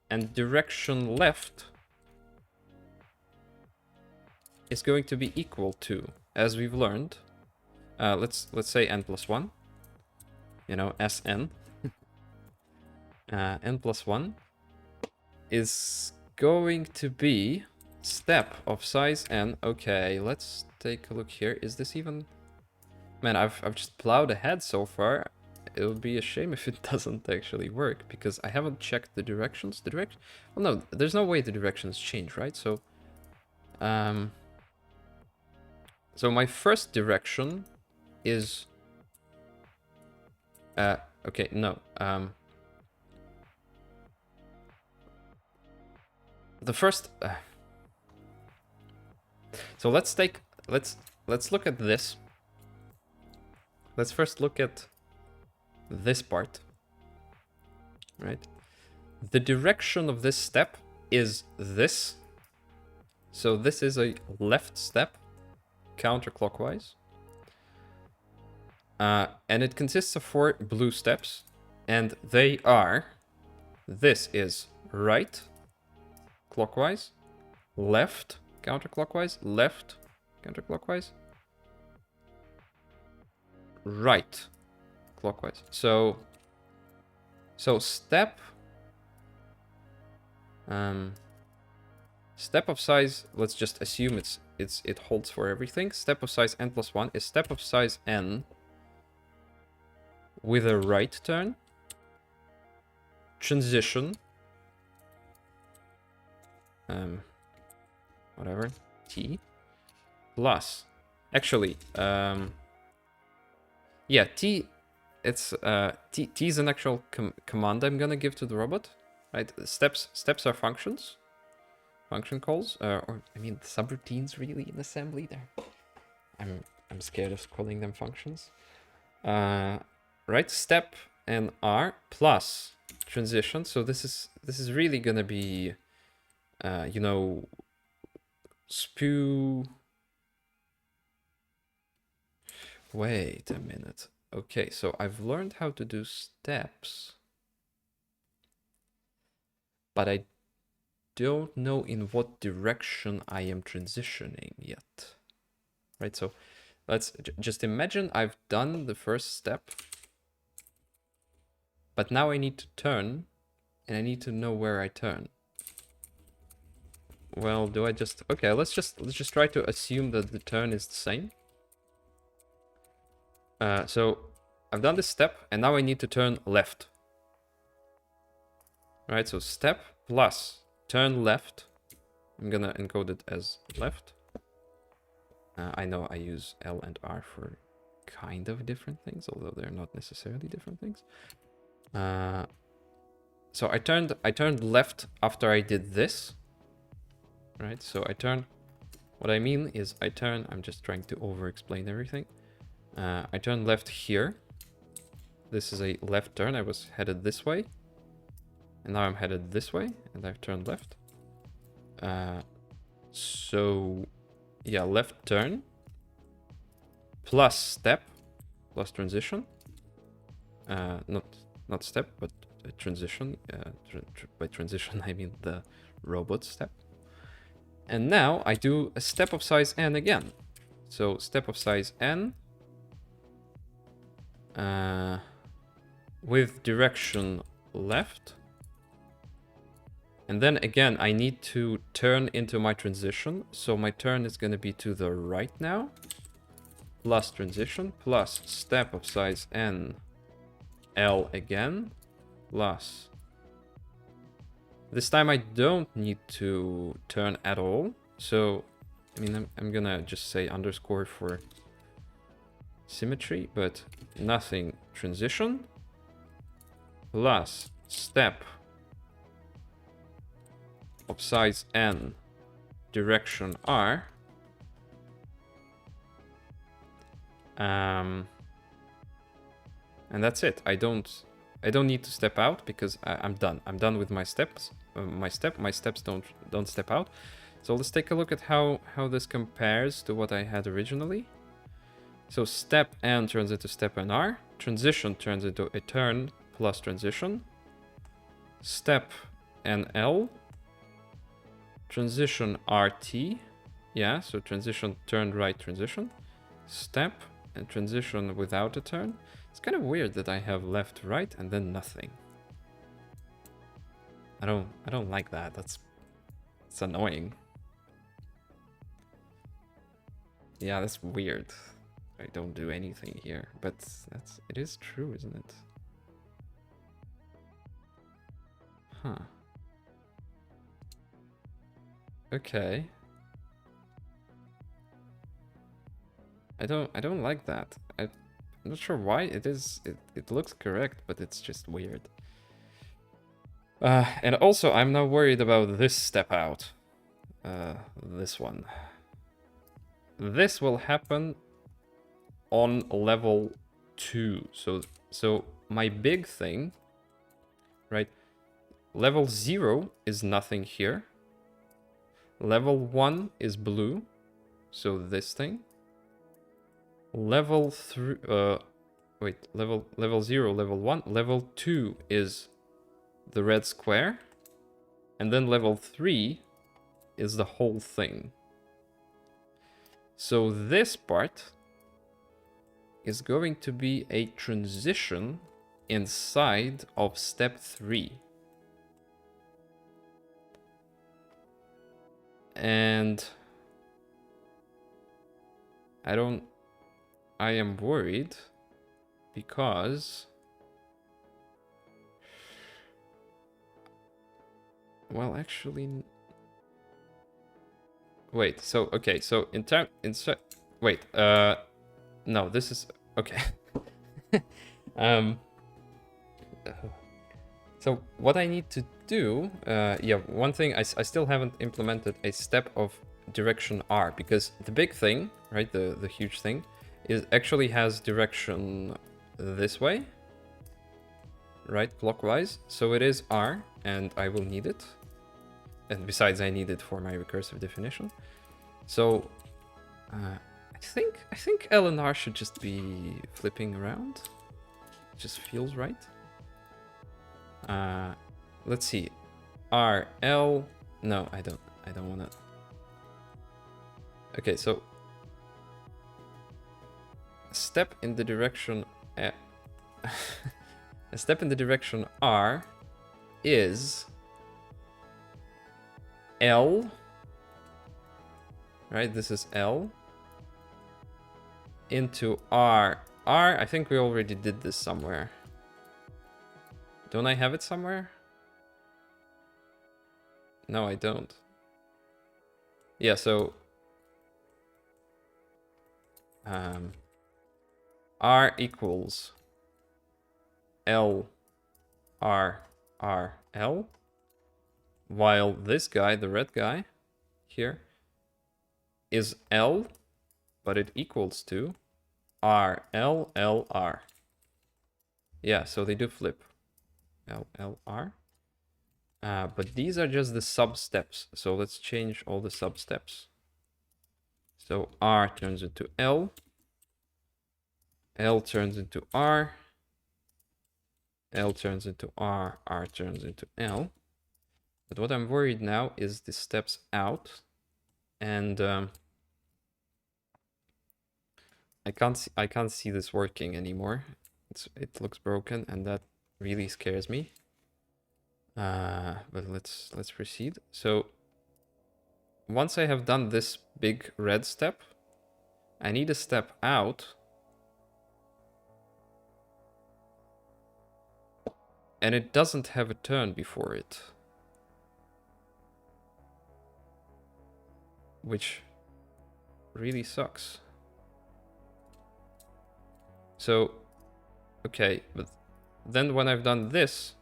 and direction left is going to be equal to, as we've learned, let's say n plus 1, you know, Sn. N plus 1 is going to be step of size n. Okay, let's take a look here. Is this even... Man, I've just plowed ahead so far. It would be a shame if it doesn't actually work, because I haven't checked the directions. Well, no, there's no way the directions change, right? So, so my first direction is... okay, no. The first... so let's look at this. Let's first look at this part, right? The direction of this step is this. So this is a left step, counterclockwise. And it consists of 4 blue steps, and they are... This is right, clockwise, left, counterclockwise, left, counterclockwise, right, clockwise. So step step of size, let's just assume it holds for everything. Step of size n plus 1 is step of size n with a right turn, transition, whatever, t, plus, actually, yeah, t, it's, t is an actual command I'm gonna give to the robot, right? Steps are functions, function calls, or, I mean, subroutines really in assembly there. I'm scared of calling them functions. Right, step and r plus transition. So this is really gonna be, you know, spew. Wait a minute. Okay, so I've learned how to do steps, but I don't know in what direction I am transitioning yet. Right, so let's just imagine I've done the first step, but now I need to turn, and I need to know where I turn. Well, do I just... Okay, let's just try to assume that the turn is the same. So I've done this step, and now I need to turn left. Right, so step plus turn left. I'm gonna encode it as left. I know I use L and R for kind of different things, although they're not necessarily different things. So I turned left after I did this. Right, so I turn... What I mean is I turn... I'm just trying to over-explain everything. I turn left here. This is a left turn. I was headed this way. And now I'm headed this way, and I've turned left. So, yeah, left turn. Plus step. Plus transition. Not step, but transition. By transition, I mean the robot step. And now I do a step of size n again. So step of size n with direction left. And then again, I need to turn into my transition. So my turn is going to be to the right now. Plus transition, plus step of size n, L again, plus... This time I don't need to turn at all. So, I mean, I'm gonna just say underscore for symmetry, but nothing transition, plus step of size n, direction r, And that's it. I don't need to step out because I'm done. I'm done with my steps. My steps don't step out. So let's take a look at how this compares to what I had originally. So step N turns into step NR. Transition turns into a turn plus transition. Step NL. Transition RT. Yeah, so transition turn right transition. Step and transition without a turn. It's kind of weird that I have left right and then nothing. I don't like that. It's annoying. Yeah, that's weird. I don't do anything here, but it is true, isn't it? Huh. Okay. I don't like that. I'm not sure why it is. It looks correct, but it's just weird. And also, I'm now worried about this step out. This one. This will happen on level 2. So my big thing, right? Level 0 is nothing here. Level 1 is blue, so this thing. Level 3, level 0, level 1. Level 2 is the red square. And then level 3 is the whole thing. So this part is going to be a transition inside of step 3. And I am worried because, well, actually, wait, so, okay, so no, this is, okay. So what I need to do, yeah, one thing, I still haven't implemented a step of direction R, because the big thing, right, the huge thing, is actually has direction this way, right, clockwise. So it is R, and I will need it. And besides, I need it for my recursive definition. So I think L and R should just be flipping around. It just feels right. Let's see. R, L. No, I don't want to. Okay, so a step in the direction a step in the direction R is L. Right, this is L into R. R, I think we already did this somewhere. Don't I have it somewhere? No, I don't. Yeah, so R equals L R R L, while this guy, the red guy here, is L, but it equals to R L L R. Yeah, so they do flip. L L R. But these are just the sub steps. So let's change all the sub steps. So R turns into L. L turns into R. L turns into R. R turns into L. But what I'm worried now is the steps out. And I can't see this working anymore. It looks broken, and that really scares me. But let's proceed. So once I have done this big red step, I need a step out. And it doesn't have a turn before it. Which really sucks. So, okay, but then when I've done this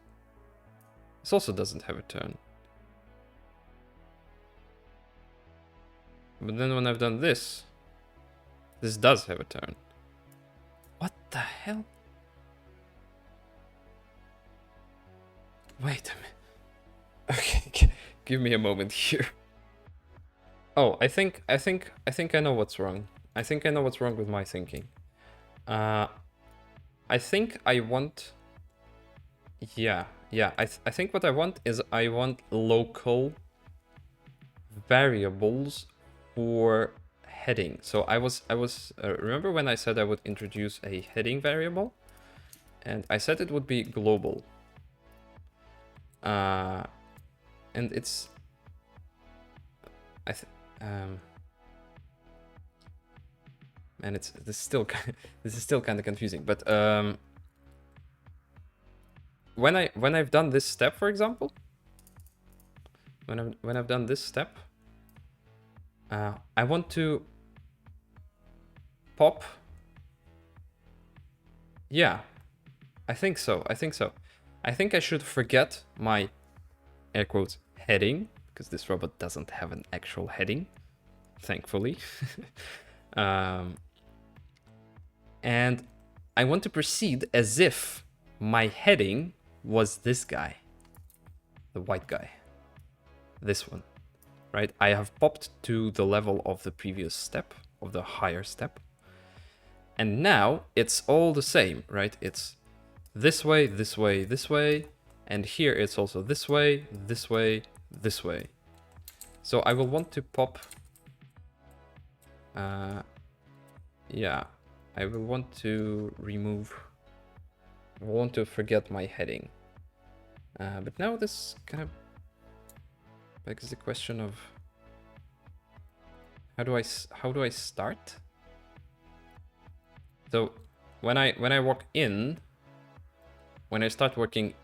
also doesn't have a turn. But then when I've done this does have a turn. What the hell? Wait a minute. Okay, give me a moment here. Oh, I think I know what's wrong. I think I know what's wrong with my thinking. I think I want... Yeah. I think what I want is I want local variables for heading. So I was remember when I said I would introduce a heading variable, and I said it would be global. And it's and this is still kind of confusing, but when I've done this step, for example, when I've done this step, I want to pop. Yeah, I think so. I think I should forget my air quotes heading, because this robot doesn't have an actual heading, thankfully. And I want to proceed as if my heading was this guy, the white guy, this one, right? I have popped to the level of the previous step, of the higher step. And now it's all the same, right? It's this way, this way, this way. And here it's also this way, this way, this way. So I will want to pop... yeah, I will want to remove... I want to forget my heading. But now this kind of begs the question of... How do I start? So when I walk in, when I start walking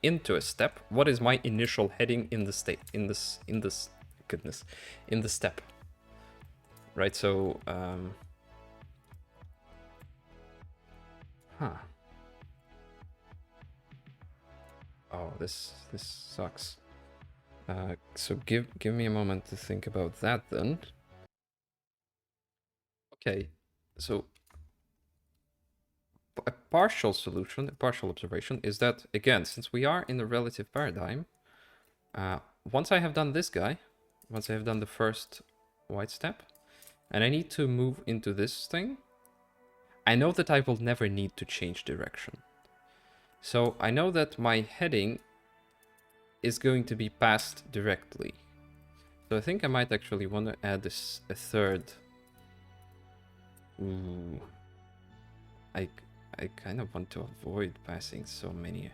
into a step, what is my initial heading in the state in the step, right? So oh, this sucks. So give me a moment to think about that then. Okay, so a partial solution, a partial observation is that, again, since we are in a relative paradigm, once I have done this guy, once I have done the first white step, and I need to move into this thing, I know that I will never need to change direction. So I know that my heading is going to be passed directly. So I think I might actually want to add this a third. Ooh. I kind of want to avoid passing so many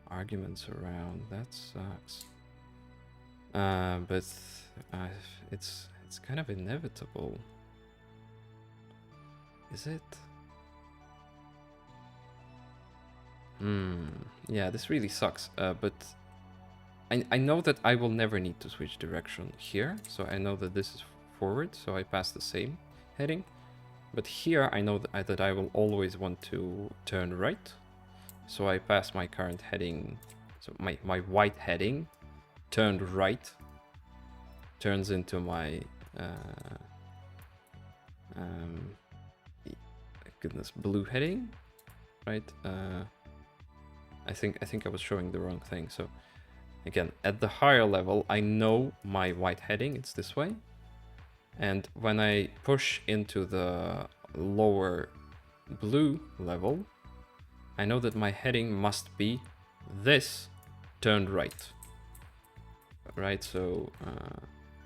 arguments around. That sucks. But it's kind of inevitable. Is it? Yeah, this really sucks. But I know that I will never need to switch direction here. So I know that this is forward, so I pass the same heading. But here I know that I will always want to turn right. So I pass my current heading, so my white heading turned right turns into my blue heading, right? I think I was showing the wrong thing. So again, at the higher level, I know my white heading, it's this way. And when I push into the lower blue level, I know that my heading must be this turned right. Right, so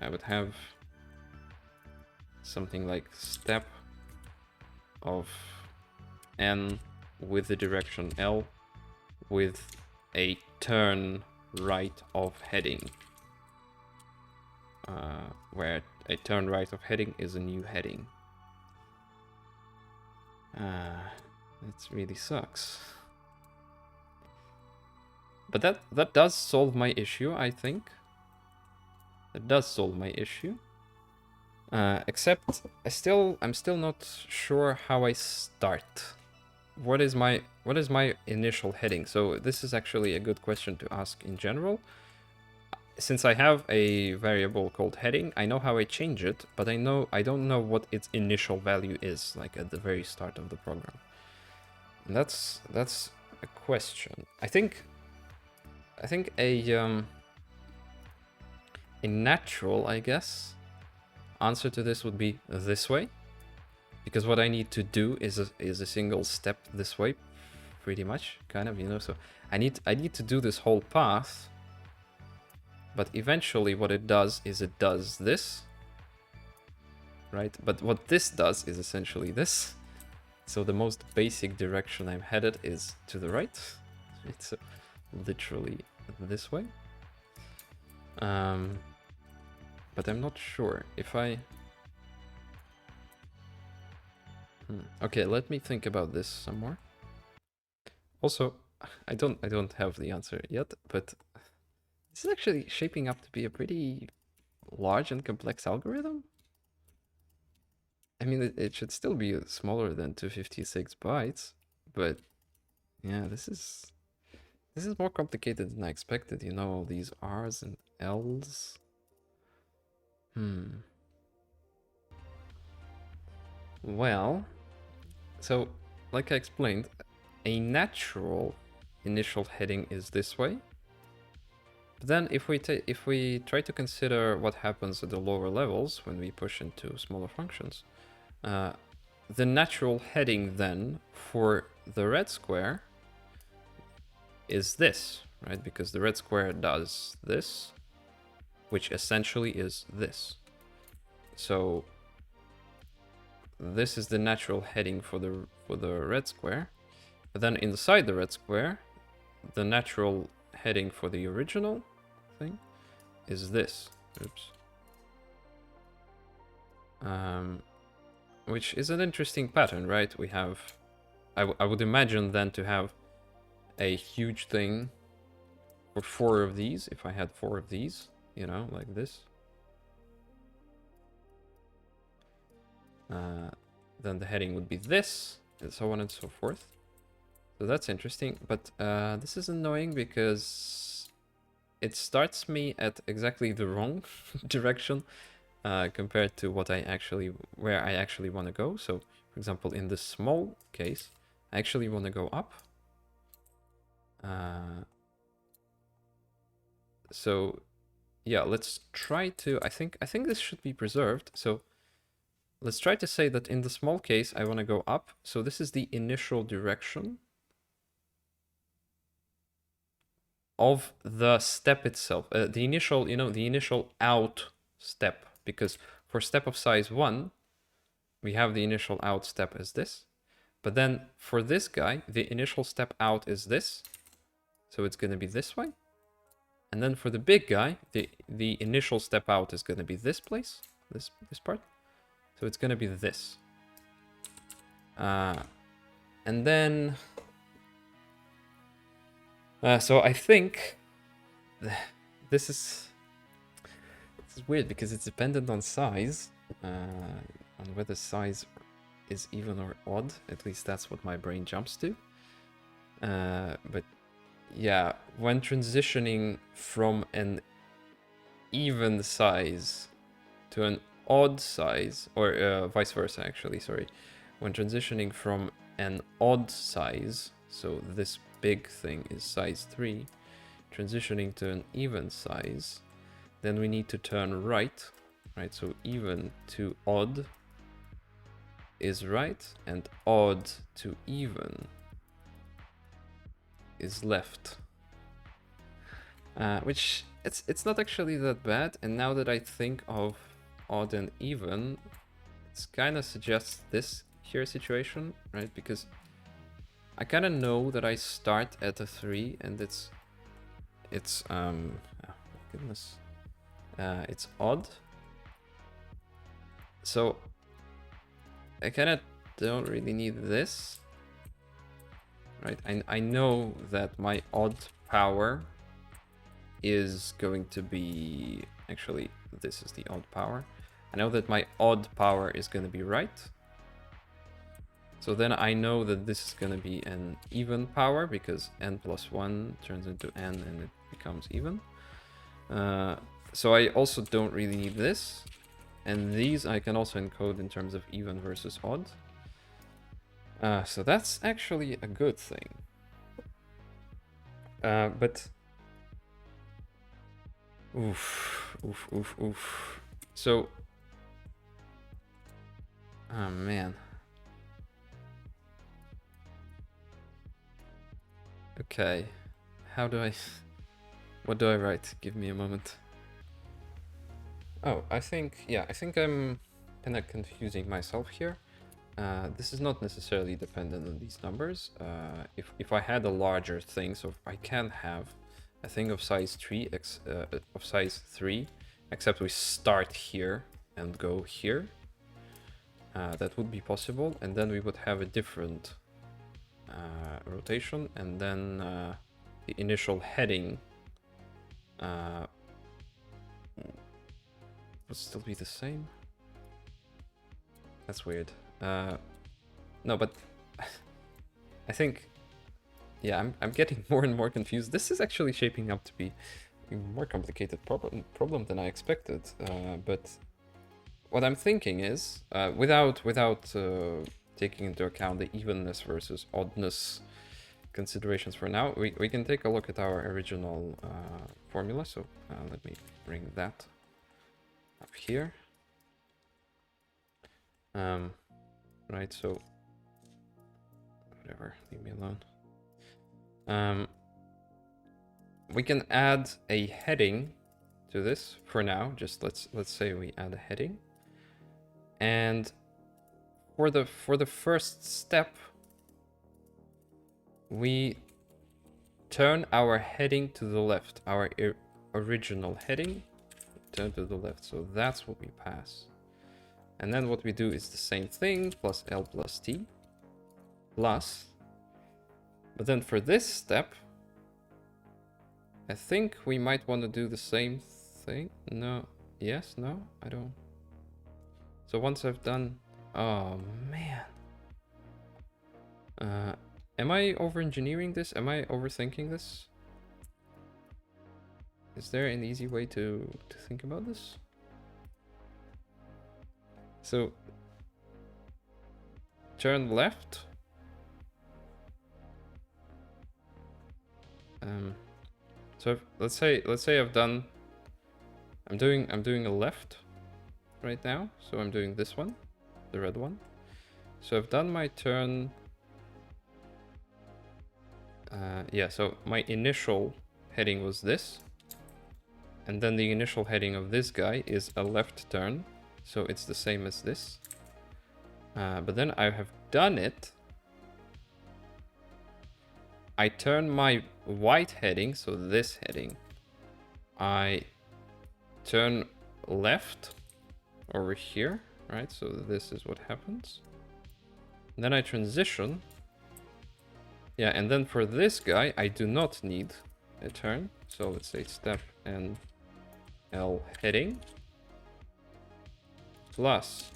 I would have something like step of N with the direction L with a turn right of heading. Where a turn right of heading is a new heading. That really sucks. But that does solve my issue, I think. That does solve my issue. Except I'm still not sure how I start. What is my initial heading? So this is actually a good question to ask in general. since I have a variable called heading, I know how I change it, but I don't know what its initial value is, like at the very start of the program. And that's a question. I think a natural, I guess, answer to this would be this way, because what I need to do is a single step this way, pretty much, kind of, you know. So I need to do this whole path, but eventually what it does is it does this, right? But what this does is essentially this. So the most basic direction I'm headed is to the right. It's literally this way. But I'm not sure if I... Okay, let me think about this some more. Also, I don't have the answer yet, but this is actually shaping up to be a pretty large and complex algorithm. I mean, it should still be smaller than 256 bytes, but yeah, this is more complicated than I expected, you know, all these R's and L's. Well, so like I explained, a natural initial heading is this way. But then if we try to consider what happens at the lower levels when we push into smaller functions, the natural heading then for the red square is this, right? Because the red square does this, which essentially is this. So this is the natural heading for the red square. But then inside the red square, the natural heading for the original thing is this. Oops. Which is an interesting pattern, right? We have, I would imagine then to have a huge thing for 4 of these, if I had 4 of these, you know, like this. Then the heading would be this, and so on and so forth. So that's interesting, but this is annoying because it starts me at exactly the wrong direction compared to what where I actually want to go. So, for example, in the small case, I actually want to go up. So, yeah, let's try to. I think this should be preserved. So, let's try to say that in the small case, I want to go up. So this is the initial direction of the step itself, the initial, you know, the initial out step, because for step of size 1, we have the initial out step as this, but then for this guy, the initial step out is this, so it's going to be this way, and then for the big guy, the initial step out is going to be this place, this part, so it's going to be this, and then so I think this is weird because it's dependent on size, on whether size is even or odd. At least that's what my brain jumps to. But yeah, when transitioning from an even size to an odd size, or vice versa, actually, sorry. When transitioning from an odd size, so this big thing is size 3, transitioning to an even size, then we need to turn right, so even to odd is right, and odd to even is left. Which, it's not actually that bad, and now that I think of odd and even, it kind of suggests this here situation, right? Because I kind of know that I start at a 3, and it's oh my goodness, it's odd. So I kind of don't really need this, right? I know that my odd power is going to be, actually, this is the odd power. I know that my odd power is going to be right. So then I know that this is going to be an even power because n plus 1 turns into n and it becomes even. So I also don't really need this. And these I can also encode in terms of even versus odd. So that's actually a good thing. But... Oof. So... Oh, man. Okay. How do I... What do I write? Give me a moment. Oh, I think I'm kind of confusing myself here. This is not necessarily dependent on these numbers. If I had a larger thing, so I can have a thing of size 3, except we start here and go here. That would be possible, and then we would have a different rotation, and then the initial heading would still be the same. That's weird. No, but I think, yeah, I'm getting more and more confused. This is actually shaping up to be a more complicated problem than I expected. But what I'm thinking is, without taking into account the evenness versus oddness considerations for now, we can take a look at our original formula. So let me bring that up here. Right, so whatever, leave me alone. We can add a heading to this for now. Just let's say we add a heading, and for the first step, we turn our heading to the left. Our original heading turn to the left. So that's what we pass. And then what we do is the same thing, plus L plus T, plus. But then for this step, I think we might want to do the same thing. No, yes, no, I don't. So once I've done, oh man. Am I over-engineering this? Am I overthinking this? Is there an easy way to think about this? So turn left. So let's say I'm doing a left right now. So I'm doing this one, the red one. So I've done my turn. Yeah, so my initial heading was this. And then the initial heading of this guy is a left turn. So it's the same as this. But then I have done it. I turn my white heading, so this heading. I turn left over here, right? So this is what happens. And then I transition. Yeah, and then for this guy, I do not need a turn. So let's say step and L heading. Plus,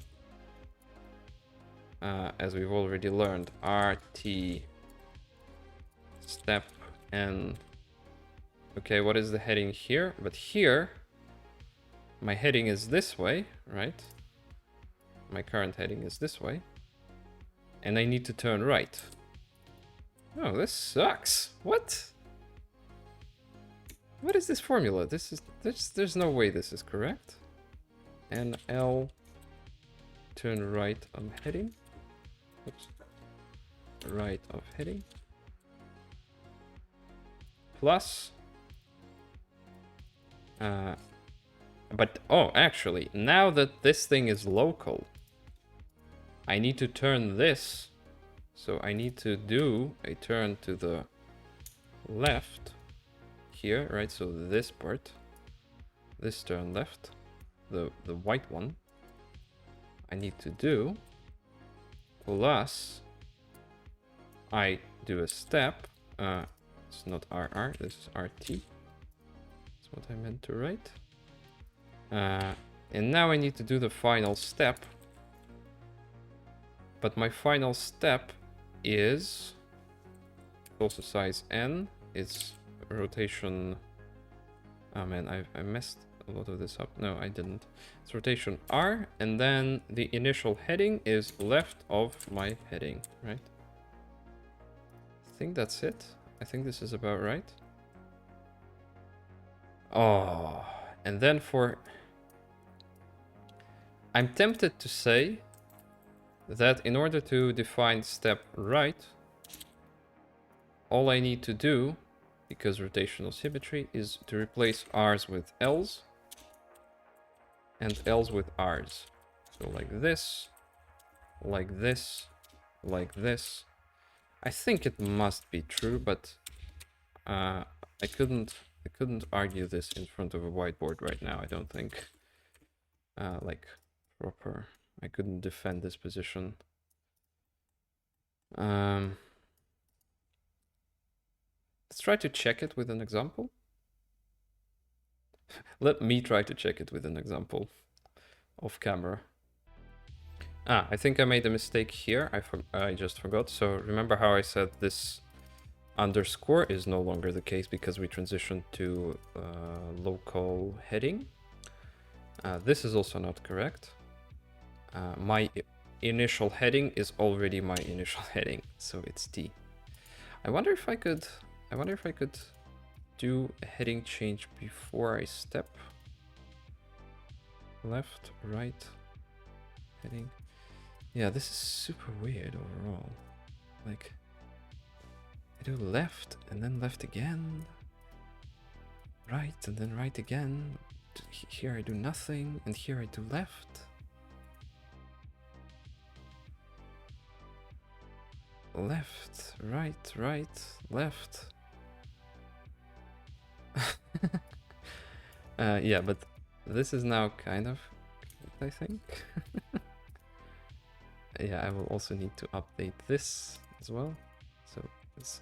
as we've already learned, RT step and... Okay, what is the heading here? But here, my heading is this way, right? My current heading is this way. And I need to turn right. Oh, this sucks. What? What is this formula? There's no way this is correct. And L, turn right of heading. Oops. Right of heading. Plus. But, oh, actually, now that this thing is local, I need to turn this. So I need to do a turn to the left here, right? So this part, this turn left, the white one, I need to do, plus I do a step. It's not RR, this is RT. That's what I meant to write. And now I need to do the final step. But my final step is also size N. It's rotation Oh man, I messed a lot of this up. No, I didn't. It's rotation R, and then the initial heading is left of my heading, right? I think that's it. I think this is about right. Oh, and then for... I'm tempted to say that in order to define step right, all I need to do, because rotational symmetry, is to replace R's with L's and L's with R's. So like this, like this, like this. I think it must be true, but I couldn't argue this in front of a whiteboard right now. I don't think like proper. I couldn't defend this position. Let's try to check it with an example. Let me try to check it with an example off camera. I think I made a mistake here. I just forgot. So remember how I said this underscore is no longer the case because we transitioned to local heading. This is also not correct. My initial heading is already my initial heading, so it's T. I wonder if I could do a heading change before I step. Left, right, heading. Yeah, this is super weird overall. Like, I do left and then left again. Right and then right again. Here I do nothing, and here I do left. Left, right, right, left. Yeah, but this is now kind of, I think. Yeah, I will also need to update this as well. So it's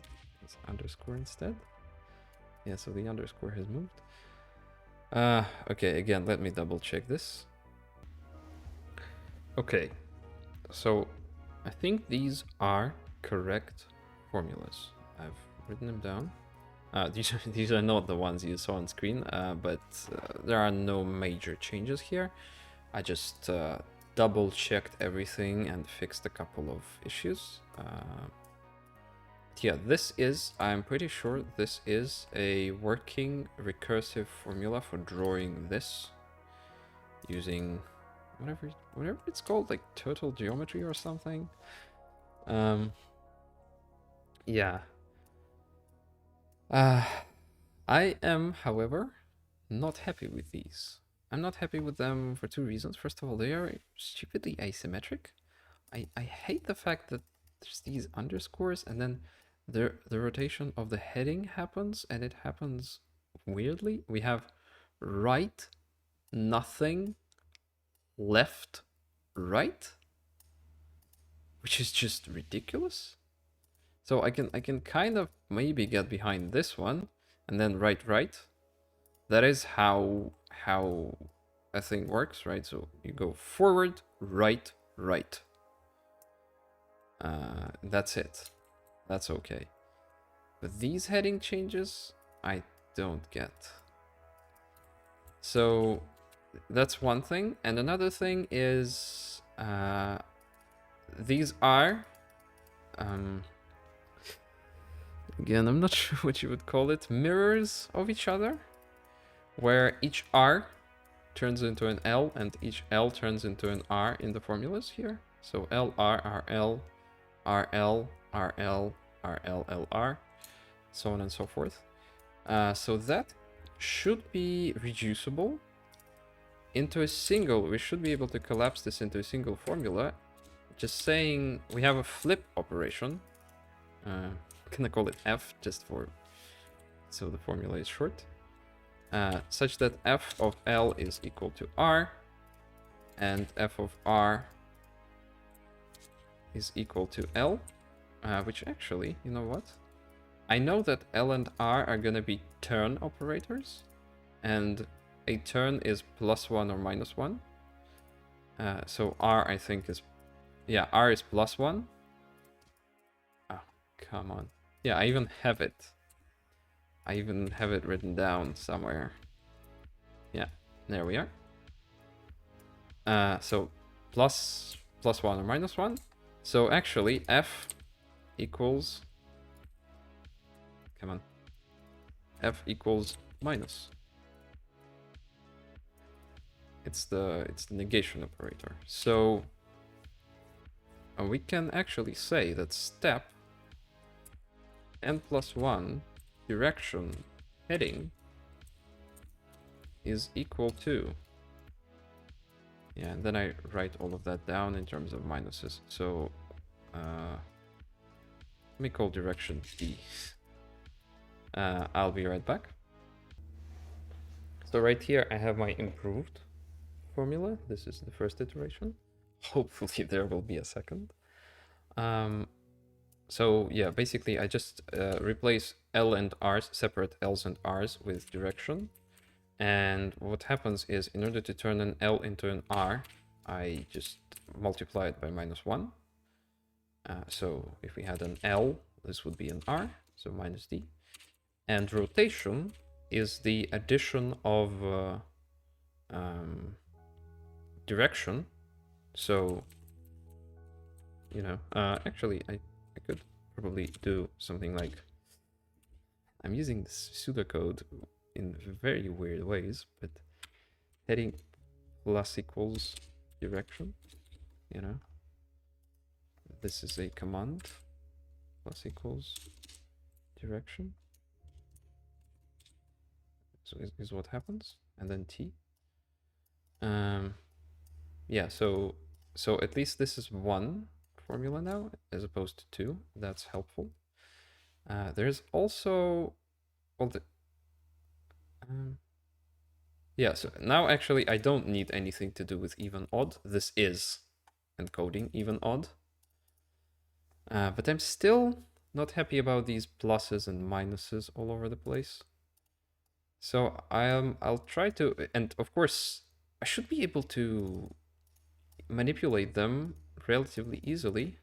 underscore instead. Yeah, so the underscore has moved. Okay, again, let me double check this. Okay, so I think these are correct formulas. I've written them down. These are not the ones you saw on screen, but there are no major changes here. I just double checked everything and fixed a couple of issues. Yeah, this is, I'm pretty sure this is a working recursive formula for drawing this using whatever it's called, like turtle geometry or something. Yeah. I am, however, not happy with these. I'm not happy with them for two reasons. First of all, they are stupidly asymmetric. I hate the fact that there's these underscores and then the rotation of the heading happens, and it happens weirdly. We have right, nothing, left, right, which is just ridiculous. So I can kind of maybe get behind this one, and then right, right. That is how a thing works, right? So you go forward, right, right. That's it. That's okay. But these heading changes, I don't get. So that's one thing. And another thing is these are again, I'm not sure what you would call it, mirrors of each other, where each R turns into an L and each L turns into an R in the formulas here. So L, R, R, L, R, L, R, L, R, L, L, R, so on and so forth. So that should be reducible into a single. We should be able to collapse this into a single formula. Just saying, we have a flip operation. Gonna call it F just for so the formula is short. Such that F of L is equal to R, and F of R is equal to L, which actually, you know what? I know that L and R are gonna be turn operators, and a turn is +1 or -1. So R, I think, is... Yeah, R is +1. Oh, come on. Yeah, I even have it. I even have it written down somewhere. There we are. So plus 1 or minus 1. So actually f equals, come on, f equals minus. It's the negation operator. So we can actually say that step n+1 direction heading is equal to, yeah, and then I write all of that down in terms of minuses. So let me call direction D. I'll be right back. So right here I have my improved formula. This is the first iteration. Hopefully there will be a second. So yeah, basically I just replace L and R's, separate L's and R's with direction. And what happens is, in order to turn an L into an R, I just multiply it by -1. So if we had an L, this would be an R, so minus D. And rotation is the addition of direction. So, you know, actually I could probably do something like, I'm using this pseudocode in very weird ways, but heading plus equals direction, you know, this is a command, plus equals direction, so is what happens, and then T. Yeah, so at least this is one formula now as opposed to two. That's helpful. There's also, well, yeah, so now actually I don't need anything to do with even odd. This is encoding even odd. But I'm still not happy about these pluses and minuses all over the place. So I'll try to, and of course I should be able to manipulate them relatively easily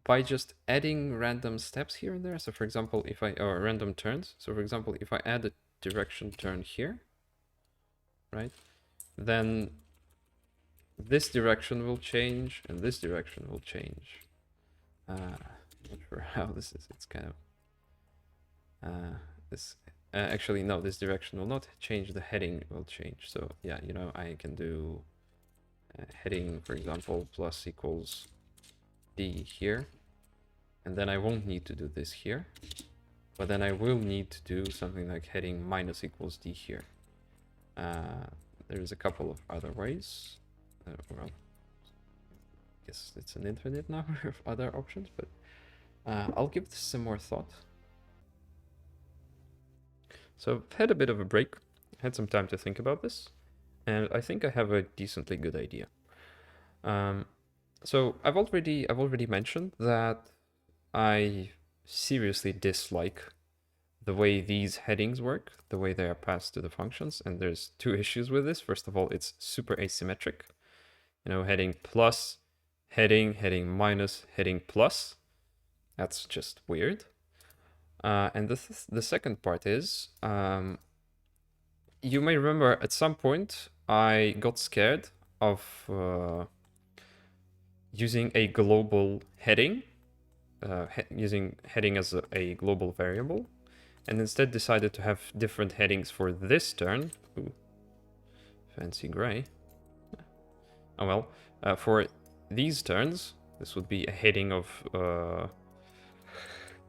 by just adding random steps here and there. So for example, if I, or random turns. So for example, if I add a direction turn here, right, then this direction will change and this direction will change. Not sure how this is. It's kind of this actually no, this direction will not change, the heading will change. So yeah, you know, I can do heading, for example, plus equals D here, and then I won't need to do this here, but then I will need to do something like heading minus equals D here. There's a couple of other ways. Well, I guess it's an infinite number of other options, but I'll give this some more thought. So I've had a bit of a break, had some time to think about this, and I think I have a decently good idea. So I've already mentioned that I seriously dislike the way these headings work, the way they are passed to the functions, and there's two issues with this. First of all, it's super asymmetric. You know, heading plus, heading minus, heading plus. That's just weird. And the second part is, you may remember at some point I got scared of using a global heading, using heading as a global variable, and instead decided to have different headings for this turn. Ooh, fancy gray. Oh well, for these turns, this would be a heading of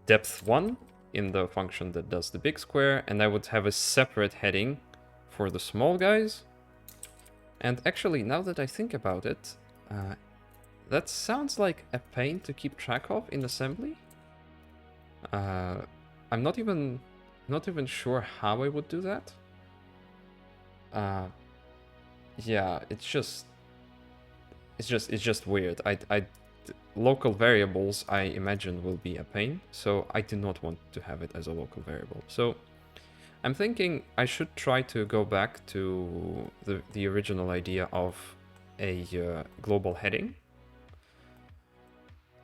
depth 1 in the function that does the big square, and I would have a separate heading for the small guys. And actually, now that I think about it, that sounds like a pain to keep track of in assembly. I'm not even sure how I would do that. Yeah, it's just weird. Local variables, I imagine, will be a pain, so I do not want to have it as a local variable. So I'm thinking I should try to go back to the original idea of a global heading.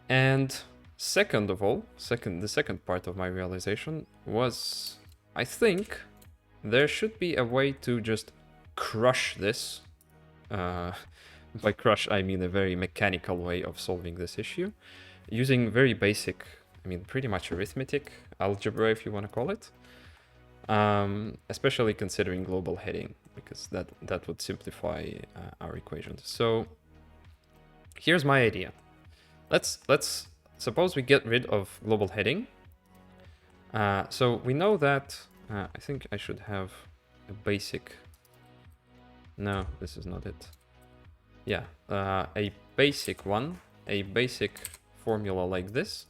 And second of all, the second part of my realization was, I think there should be a way to just crush this. By crush, I mean a very mechanical way of solving this issue, using very basic, I mean, pretty much arithmetic, algebra, if you want to call it. Especially considering global heading, because that would simplify our equations. So here's my idea. Let's suppose we get rid of global heading. So we know that, I think I should have a basic, no, this is not it. Yeah, a basic one, a basic formula like this.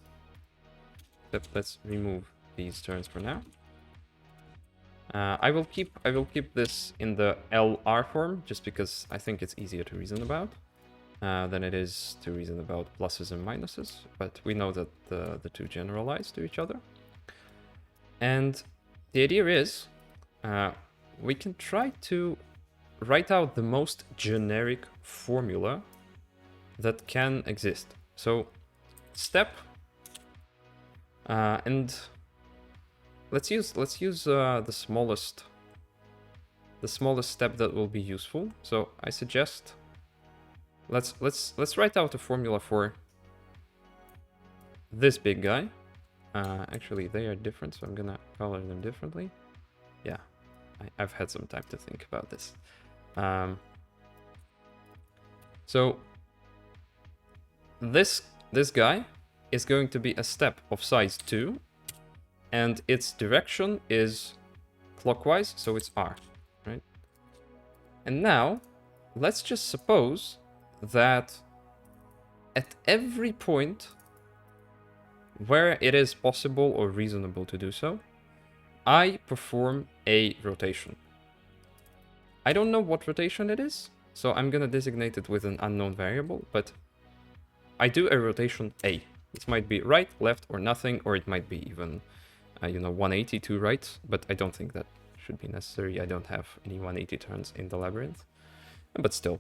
But let's remove these terms for now. I will keep this in the LR form, just because I think it's easier to reason about than it is to reason about pluses and minuses. But we know that the two generalize to each other. And the idea is, we can try to write out the most generic formula that can exist. So step, and let's use the smallest step that will be useful. So I suggest let's write out a formula for this big guy. Actually, they are different, so I'm gonna color them differently. Yeah, I've had some time to think about this. So this guy is going to be a step of size 2, and its direction is clockwise, so it's R, right? And now let's just suppose that at every point where it is possible or reasonable to do so, I perform a rotation. I don't know what rotation it is, so I'm gonna designate it with an unknown variable, but I do a rotation A. This might be right, left, or nothing, or it might be even, 180 to right, but I don't think that should be necessary. I don't have any 180 turns in the labyrinth, but still,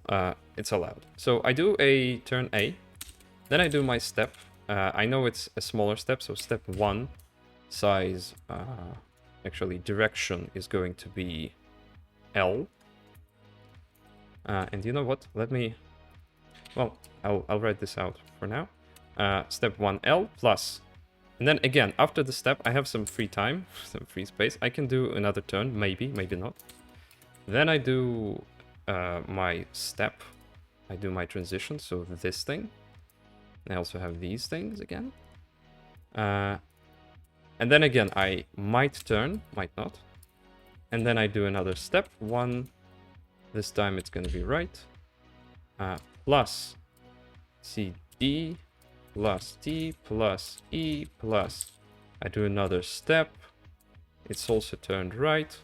it's allowed. So I do a turn A, then I do my step. I know it's a smaller step, so step 1 size, actually direction is going to be L. And you know what? I'll write this out for now. Step 1 L plus, and then again, after the step, I have some free time, some free space. I can do another turn, maybe not. Then I do my step. I do my transition, so this thing. I also have these things again. And then again, I might turn, might not. And then I do another step 1. This time it's going to be right. Plus CD plus T plus E plus. I do another step. It's also turned right.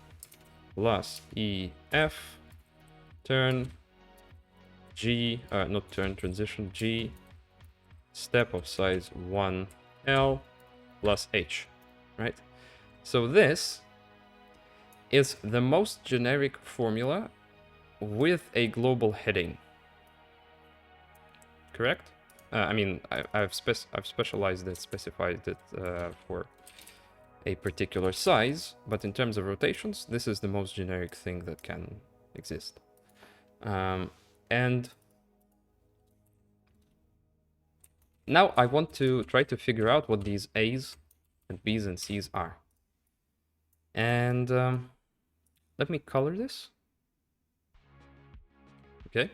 Plus EF. Turn. G. Not turn, transition. G. Step of size 1L plus H. Right? So this is the most generic formula with a global heading. Correct? I mean, I've specialized it, specified it for a particular size, but in terms of rotations, this is the most generic thing that can exist. And now I want to try to figure out what these A's and B's and C's are. And let me color this. Okay.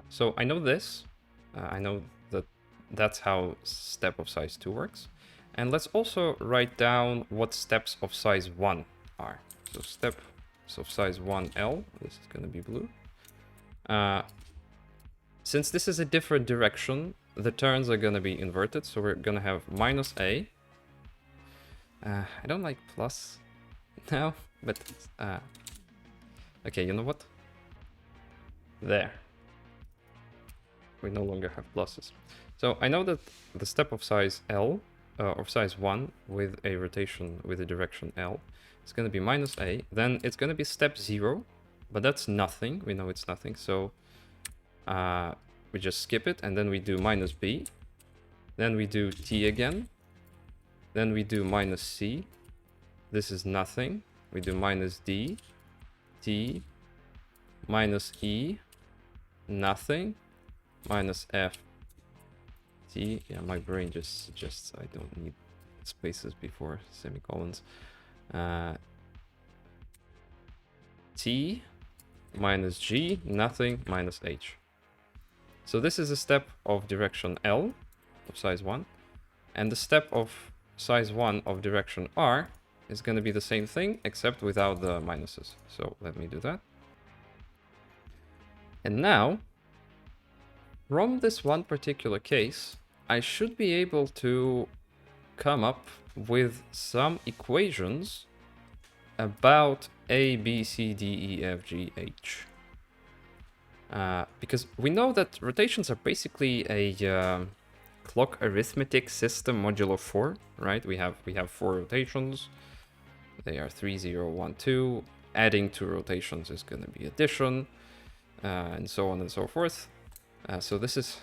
So I know this. I know that that's how step of size 2 works. And let's also write down what steps of size 1 are. So steps of size 1L, this is going to be blue. Since this is a different direction, the turns are going to be inverted. So we're going to have minus A. I don't like plus now, but okay, you know what? There. We no longer have pluses. So I know that the step of size L, or size 1, with a rotation with a direction L, is going to be minus A. Then it's going to be step 0, but that's nothing. We know it's nothing, so we just skip it, and then we do minus B. Then we do T again. Then we do minus C. This is nothing. we do minus d, t, minus e, nothing, minus f, t. Yeah, my brain just suggests I don't need spaces before semicolons. T, minus g, nothing, minus h. So this is a step of direction L of size 1, and the step of size 1 of direction R is going to be the same thing, except without the minuses. So let me do that. And now, from this one particular case, I should be able to come up with some equations about A, B, C, D, E, F, G, H. Because we know that rotations are basically a clock arithmetic system modulo 4, right? We have 4 rotations. They are 3, 0, 1, 2. Adding 2 rotations is going to be addition, and so on and so forth. So this is,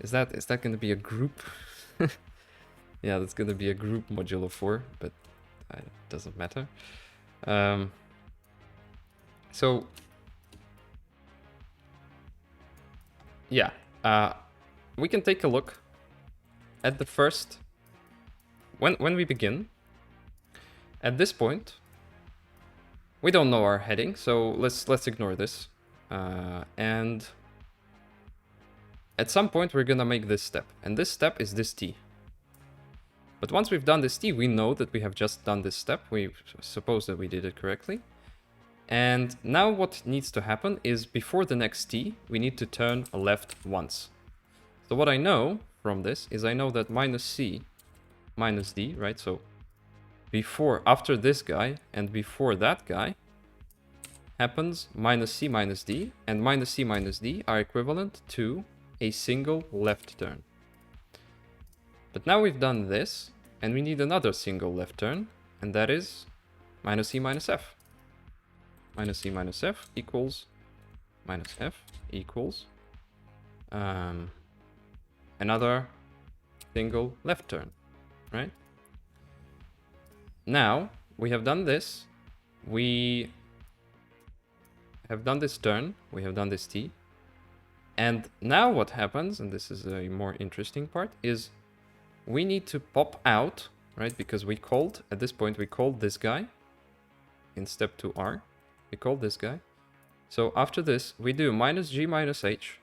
is that going to be a group? Yeah, that's going to be a group modulo 4, but it doesn't matter. So yeah, we can take a look at the first, when we begin. At this point, we don't know our heading, so let's ignore this. And at some point, we're gonna make this step, and this step is this t. But once we've done this t, we know that we have just done this step. We suppose that we did it correctly. And now what needs to happen is before the next t, we need to turn left once. So what I know from this is I know that minus c minus d, right? So after this guy and before that guy happens minus c minus d, and minus c minus d are equivalent to a single left turn. But now we've done this, and we need another single left turn, and that is minus c minus f. Minus c minus f equals minus f equals another single left turn, right? Now, we have done this, we have done this turn, we have done this t, and now what happens, and this is a more interesting part, is we need to pop out, right? Because we called, at this point, we called this guy in step 2R. We called this guy. So after this, we do minus g minus h,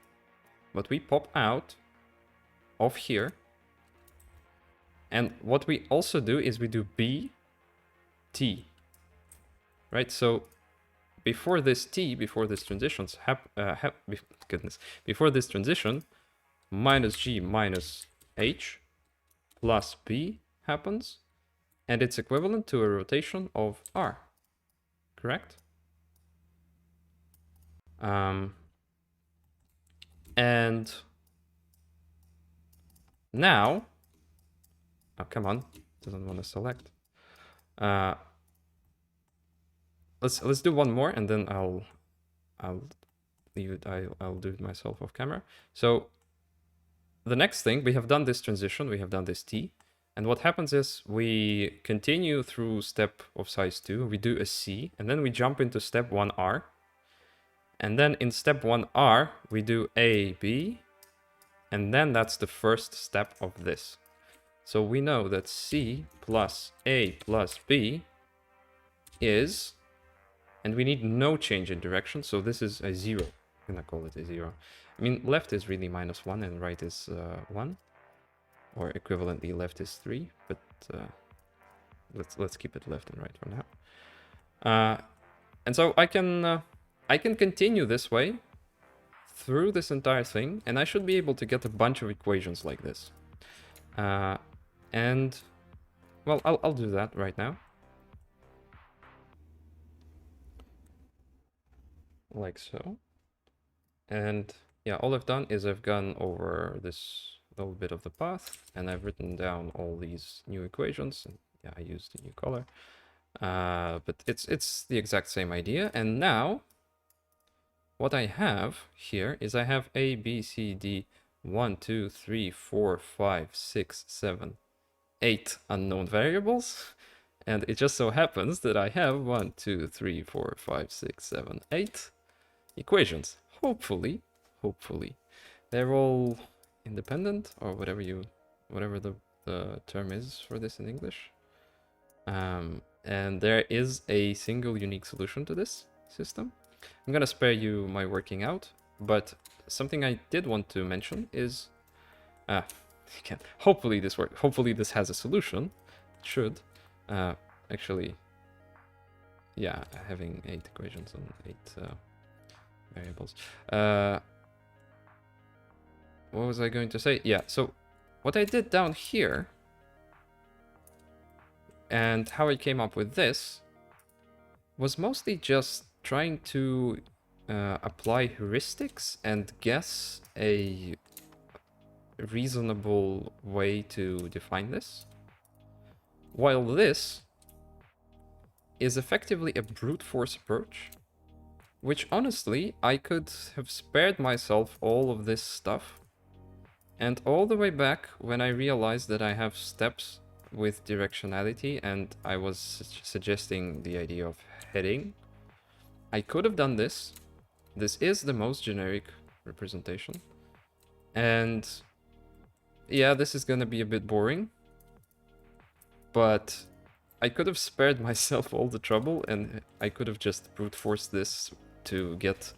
but we pop out of here. And what we also do is we do b, t, right? So before this t, before this transition, before this transition, minus g minus h plus b happens, and it's equivalent to a rotation of r, correct? And now, oh, come on, doesn't want to select. Let's do one more, and then I'll leave it. I'll do it myself off camera. So the next thing, we have done this transition, we have done this t, and what happens is we continue through step of size 2, we do a c, and then we jump into step 1r, and then in step 1r we do a, b, and then that's the first step of this. So we know that c plus a plus b is, and we need no change in direction, so this is a 0. I'm gonna call it a 0. I mean, left is really minus 1 and right is 1, or equivalently left is 3, but let's keep it left and right for now. And so I can continue this way through this entire thing, and I should be able to get a bunch of equations like this. And well, I'll do that right now. Like so. And yeah, all I've done is I've gone over this little bit of the path, and I've written down all these new equations. And yeah, I used the new color. But it's the exact same idea. And now what I have here is I have A, B, C, D, 1, 2, 3, 4, 5, 6, 7, 8 unknown variables. And it just so happens that I have 1, 2, 3, 4, 5, 6, 7, 8 equations. Hopefully, they're all independent, or whatever the term is for this in English. And there is a single unique solution to this system. I'm gonna spare you my working out, but something I did want to mention is, hopefully this works. Hopefully this has a solution. It should. Actually, yeah, having 8 equations on 8 variables. What was I going to say? Yeah, so what I did down here and how I came up with this was mostly just trying to apply heuristics and guess a reasonable way to define this. While this is effectively a brute force approach, which honestly, I could have spared myself all of this stuff. And all the way back when I realized that I have steps with directionality and I was suggesting the idea of heading, I could have done this. This is the most generic representation. And yeah, this is gonna be a bit boring, but I could have spared myself all the trouble and I could have just brute forced this to get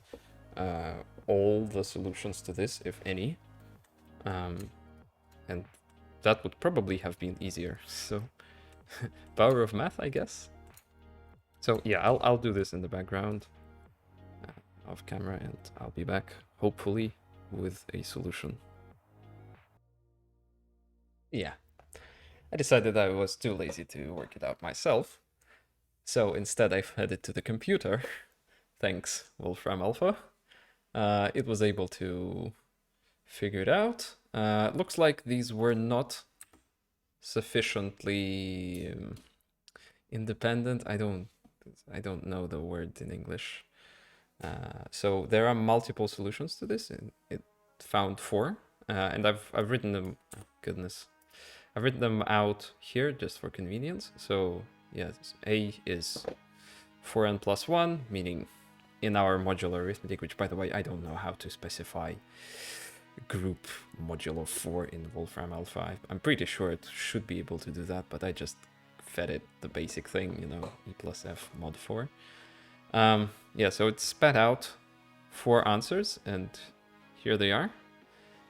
all the solutions to this, if any. And that would probably have been easier. So, power of math, I guess. So yeah, I'll do this in the background off camera, and I'll be back, hopefully, with a solution. Yeah, I decided I was too lazy to work it out myself. So instead I fed it to the computer. Thanks, Wolfram Alpha. It was able to figure it out. Looks like these were not sufficiently independent. I don't know the word in English. So there are multiple solutions to this, and it found 4. And I've written them. Oh, goodness, I've written them out here just for convenience. So yes, A is 4n plus 1, meaning in our modular arithmetic, which by the way, I don't know how to specify group modulo 4 in Wolfram Alpha. I'm pretty sure it should be able to do that, but I just fed it the basic thing, you know, E plus F mod 4. Yeah, so it spat out 4 answers, and here they are.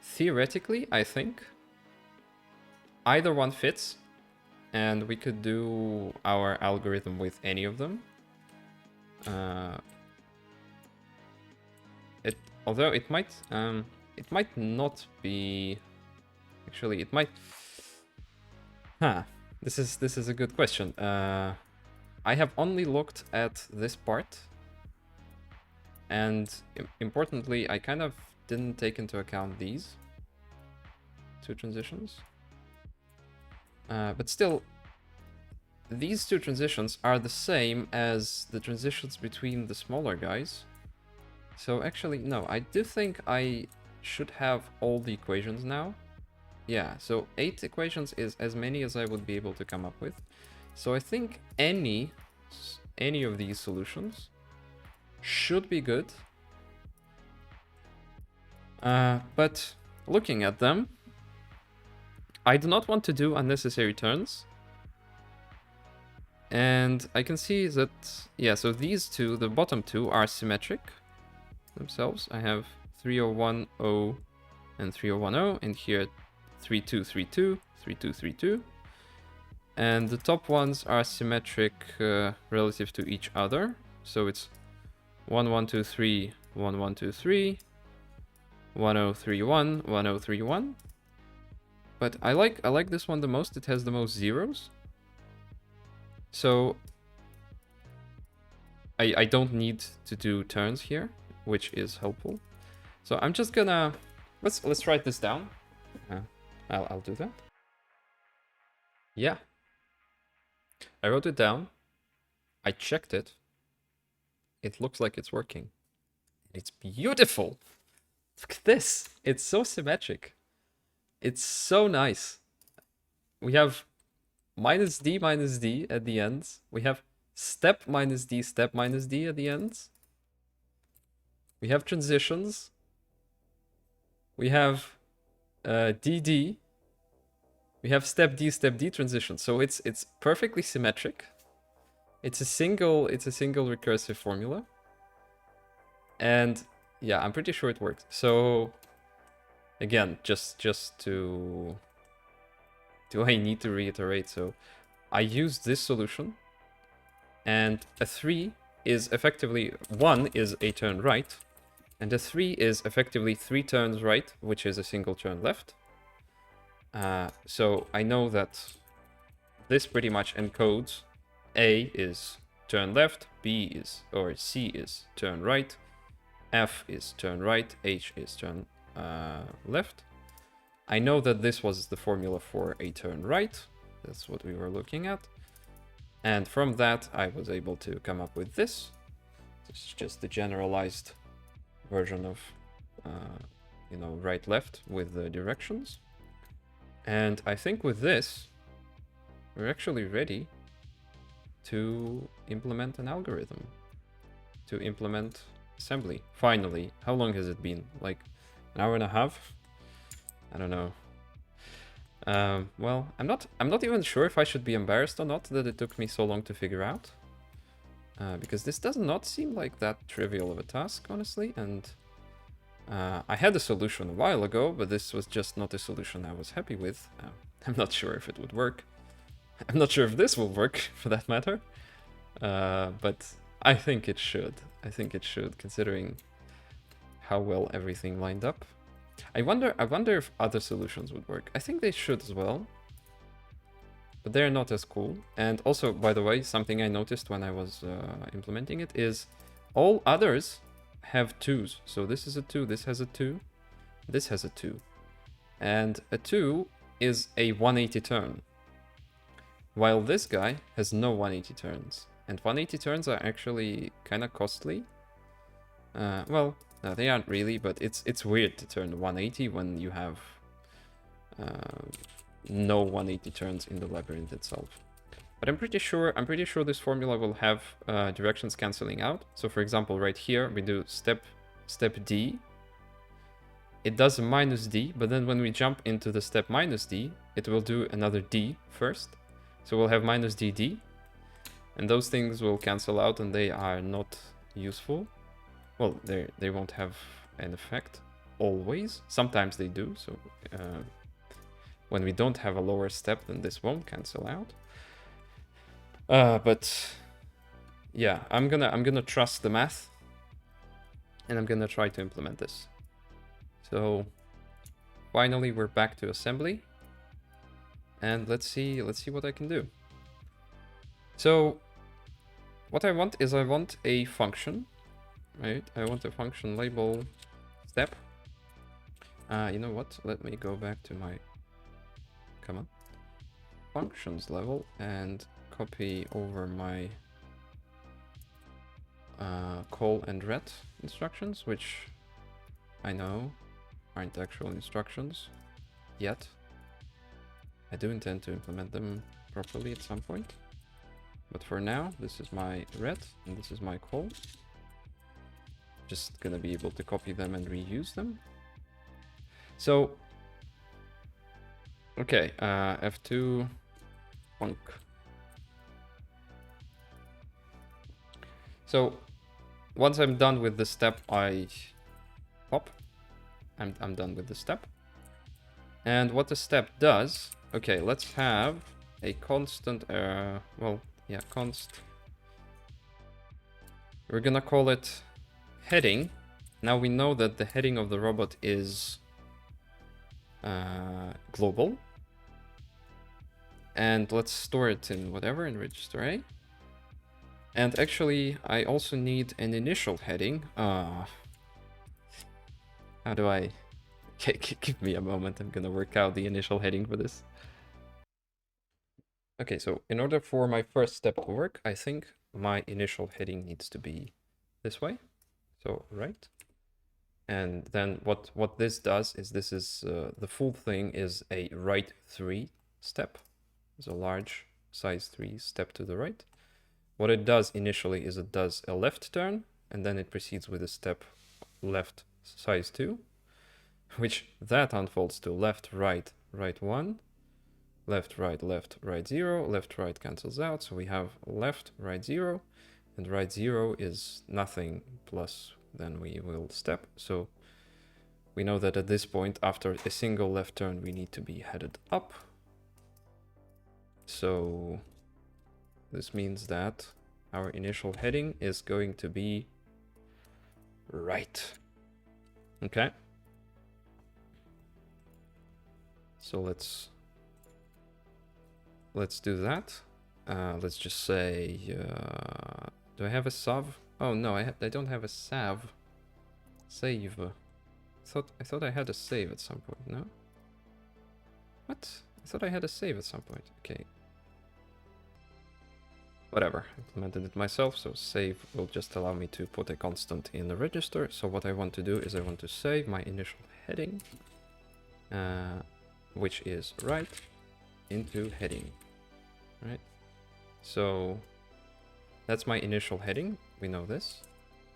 Theoretically, I think either one fits, and we could do our algorithm with any of them. Although it might not be. Actually, it might. This is a good question. I have only looked at this part, and importantly, I kind of didn't take into account these 2 transitions. But still, these 2 transitions are the same as the transitions between the smaller guys. So actually, no, I do think I should have all the equations now. Yeah, so 8 equations is as many as I would be able to come up with. So I think any of these solutions should be good. But looking at them, I do not want to do unnecessary turns. And I can see that, yeah, so these 2, the bottom 2, are symmetric themselves. I have 3010 and 3010, and here 3232, 3232. And the top ones are symmetric relative to each other. So it's 1123, 1123, 1031, 1031. But I like this one the most. It has the most zeros. So I don't need to do turns here, which is helpful. So I'm just gonna let's write this down. I'll do that. Yeah, I wrote it down. I checked it. It looks like it's working. It's beautiful. Look at this. It's so symmetric. It's so nice. We have minus d at the end. We have step minus d at the end. We have transitions. We have dd. We have step d transition. So it's perfectly symmetric. It's a single recursive formula. And yeah, I'm pretty sure it works. So again, just to do I need to reiterate? So I used this solution, and a 3 is effectively 1 is a turn right, and a 3 is effectively 3 turns right, which is a single turn left. So I know that this pretty much encodes A is turn left, B is, or C is turn right, F is turn right, H is turn left. I know that this was the formula for a turn right. That's what we were looking at. And from that, I was able to come up with this. This is just the generalized version of, right-left with the directions. And I think with this, we're actually ready to implement an algorithm, to implement assembly. Finally. How long has it been? Like an hour and a half? I don't know. Well, I'm not even sure if I should be embarrassed or not that it took me so long to figure out. Because this does not seem like that trivial of a task, honestly, and I had a solution a while ago, but this was just not a solution I was happy with. I'm not sure if it would work. I'm not sure if this will work, for that matter. But I think it should. I think it should, considering how well everything lined up. I wonder if other solutions would work. I think they should as well, but they're not as cool. And also, by the way, something I noticed when I was implementing it is all others have 2s. So this is a 2, this has a 2, this has a 2. And a 2 is a 180 turn, while this guy has no 180 turns. And 180 turns are actually kind of costly. Well, no, they aren't really, but it's weird to turn 180 when you have no 180 turns in the labyrinth itself. But I'm pretty sure this formula will have directions canceling out. So for example, right here we do step D. It does a minus D, but then when we jump into the step minus D, it will do another D first. So we'll have minus DD, and those things will cancel out, and they are not useful. Well, they won't have an effect always. Sometimes they do. So when we don't have a lower step, then this won't cancel out. But yeah, I'm gonna trust the math, and I'm gonna try to implement this. So finally, we're back to assembly, and let's see what I can do. So what I want is a function. Right, I want a function label step. You know what? Let me go back to my functions level and copy over my call and ret instructions, which I know aren't actual instructions yet. I do intend to implement them properly at some point, but for now, this is my ret and this is my call. Just gonna be able to copy them and reuse them. So, okay, F2 func. So, once I'm done with the step, I pop. I'm done with the step. And what the step does, okay, let's have a constant, const. We're gonna call it heading. Now we know that the heading of the robot is global. And let's store it in whatever, in register A. And actually, I also need an initial heading. How do I... Give me a moment, I'm gonna work out the initial heading for this. Okay, so in order for my first step to work, I think my initial heading needs to be this way. So right, and then what this does is this is the full thing is a right 3 step. It's a large size 3 step to the right. What it does initially is it does a left turn, and then it proceeds with a step left size 2, which that unfolds to left, right, right 1, left, right, 0, left, right cancels out, so we have left, right 0, and right 0 is nothing plus then we will step. So we know that at this point, after a single left turn, we need to be headed up. So this means that our initial heading is going to be right. Okay. So let's do that. Let's just say, do I have a save? Oh no, I don't have a save. Save. I thought I had a save at some point. No. What? I thought I had a save at some point. Okay. Whatever. Implemented it myself. So save will just allow me to put a constant in the register. So what I want to do is I want to save my initial heading, which is right, into heading. Right. So that's my initial heading. We know this.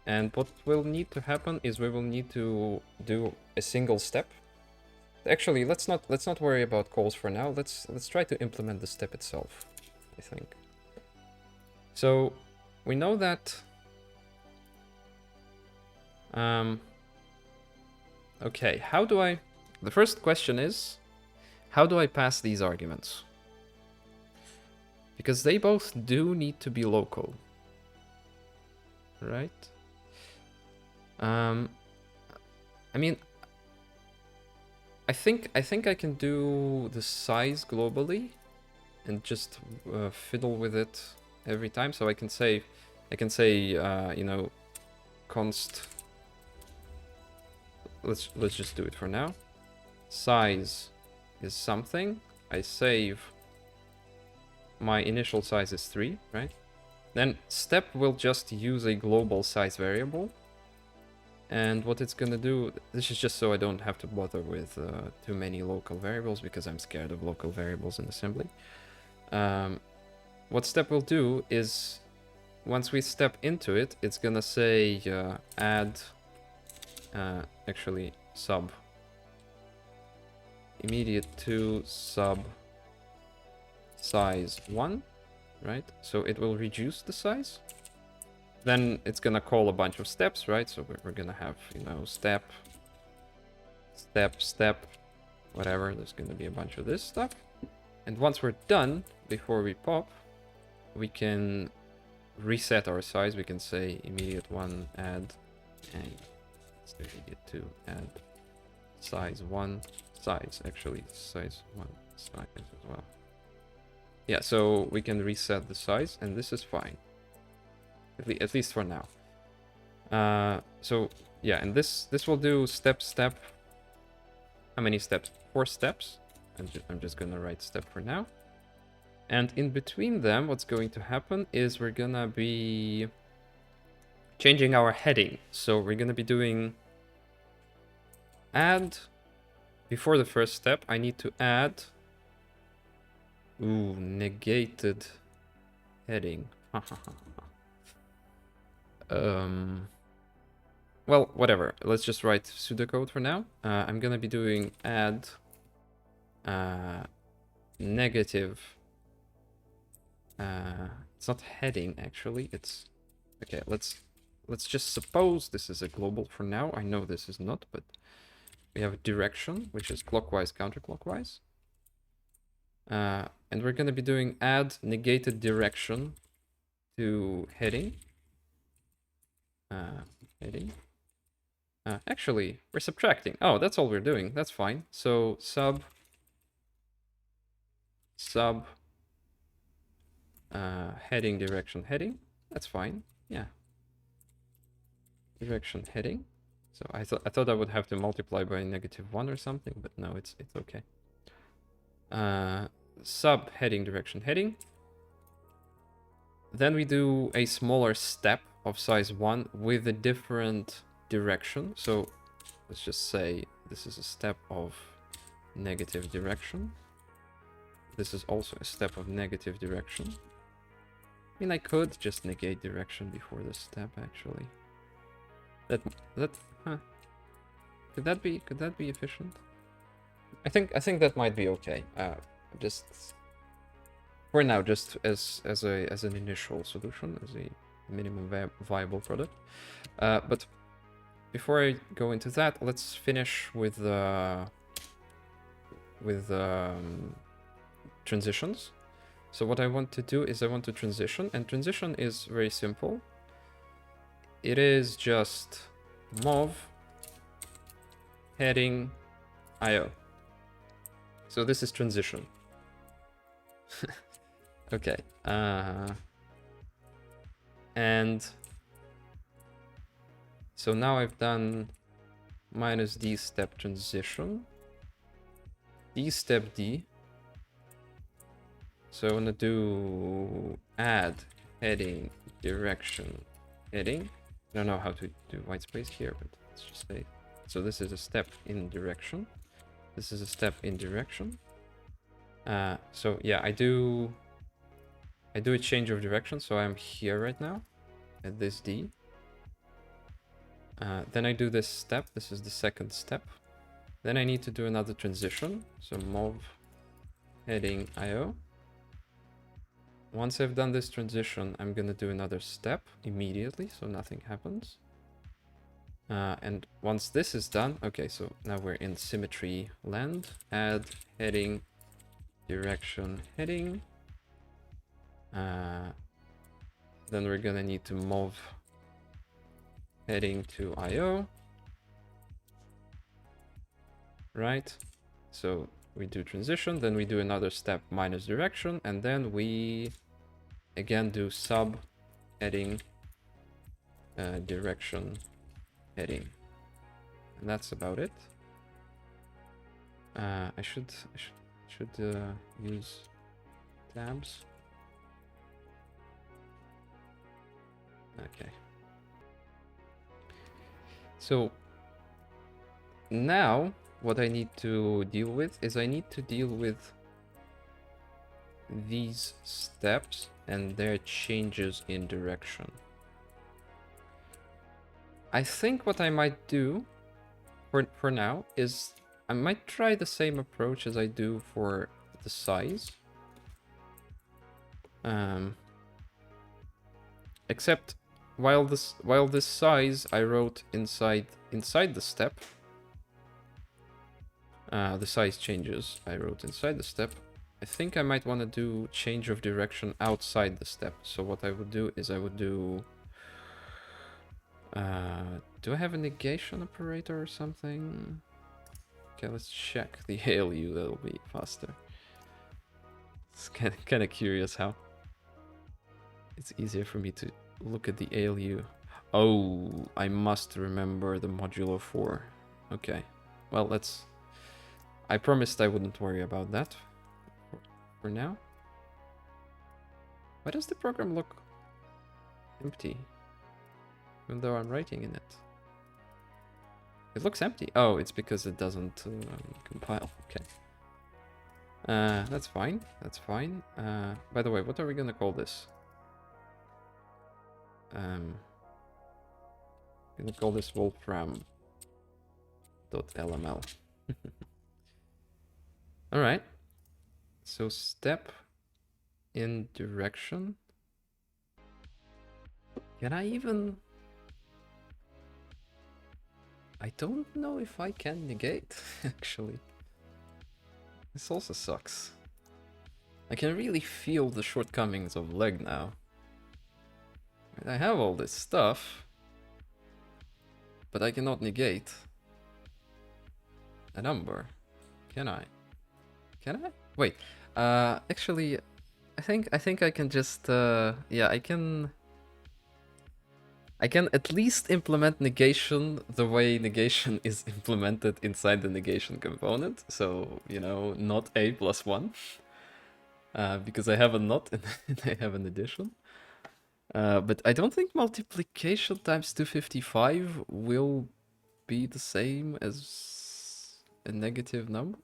And what will need to happen is we will need to do a single step. Actually, let's not worry about calls for now. Let's try to implement the step itself, I think. So we know that okay, how do I... The first question is, how do I pass these arguments? Because they both do need to be local. Right? I mean, I think I can do the size globally and just fiddle with it every time. So I can say, you know, const. Let's just do it for now. Size is something. I save. My initial size is 3, right? Then step will just use a global size variable. And what it's gonna do, this is just so I don't have to bother with too many local variables, because I'm scared of local variables in assembly. What step will do is, once we step into it, it's gonna say add, actually sub immediate to sub size 1, right? So it will reduce the size. Then it's gonna call a bunch of steps, right? So we're gonna have, you know, step, whatever. There's gonna be a bunch of this stuff. And once we're done, before we pop, we can reset our size. We can say immediate 1 add, and let's do immediate 2 add size 1, size 1 size as well. Yeah, so we can reset the size, and this is fine. At least for now. So yeah, and this will do step. How many steps? 4 steps. I'm just gonna write step for now. And in between them, what's going to happen is we're gonna be changing our heading. So we're gonna be doing add. Before the first step, I need to add negated heading. Well, whatever. Let's just write pseudocode for now. I'm gonna be doing add negative. It's not heading actually. It's okay. Let's just suppose this is a global for now. I know this is not, but we have a direction which is clockwise, counterclockwise. And we're gonna be doing add negated direction to heading. Heading. Actually, we're subtracting. Oh, that's all we're doing. That's fine. So sub heading direction heading. That's fine. Yeah. Direction heading. So I thought I would have to multiply by -1 or something, but no, it's okay. Sub heading direction heading. Then we do a smaller step of size 1 with a different direction. So let's just say this is a step of negative direction. this is also a step of negative direction. I mean, I could just negate direction before this step, actually. Huh. Could that be efficient? I think that might be okay. Just for now, just as an initial solution, as a minimum viable product. But before I go into that, let's finish with transitions. So what I want to do is I want to transition, and transition is very simple. It is just mov heading IO. So this is transition. Okay. And so now I've done minus D step transition. D step D. So I want to do add heading direction heading. I don't know how to do white space here, but let's just say. So this is a step in direction. This is a step in direction. So yeah, I do a change of direction. So I'm here right now at this D. Then I do this step. This is the second step. Then I need to do another transition. So mov heading IO. Once I've done this transition, I'm gonna do another step immediately, so nothing happens. And once this is done, okay, so now we're in symmetry land, add heading, direction heading. Then we're gonna need to move heading to IO. Right? So we do transition, then we do another step minus direction, and then we again do sub heading direction heading. And that's about it. I should use tabs. Okay. So now what I need to deal with is I need to deal with these steps and their changes in direction. I think what I might do for now is I might try the same approach as I do for the size. Except while this size I wrote inside the step. The size changes I wrote inside the step. I think I might want to do change of direction outside the step. So what I would do is I would do... do I have a negation operator or something? Okay, let's check the ALU, that'll be faster. It's kind of curious how it's easier for me to look at the ALU. Oh, I must remember the modulo 4. Okay, well, let's... I promised I wouldn't worry about that for now. Why does the program look empty? Even though I'm writing in it. It looks empty. Oh, it's because it doesn't compile. Okay. That's fine. That's fine. By the way, what are we gonna call this? I'm gonna call this wolfram.lml. All right. So step in direction. Can I even... I don't know if I can negate, actually. This also sucks. I can really feel the shortcomings of leg now. I have all this stuff, but I cannot negate a number. Can I? Can I? Wait. Actually, I think I can just yeah, I can at least implement negation the way negation is implemented inside the negation component. So, you know, not a plus 1. Because I have a not and I have an addition. But I don't think multiplication times 255 will be the same as a negative number.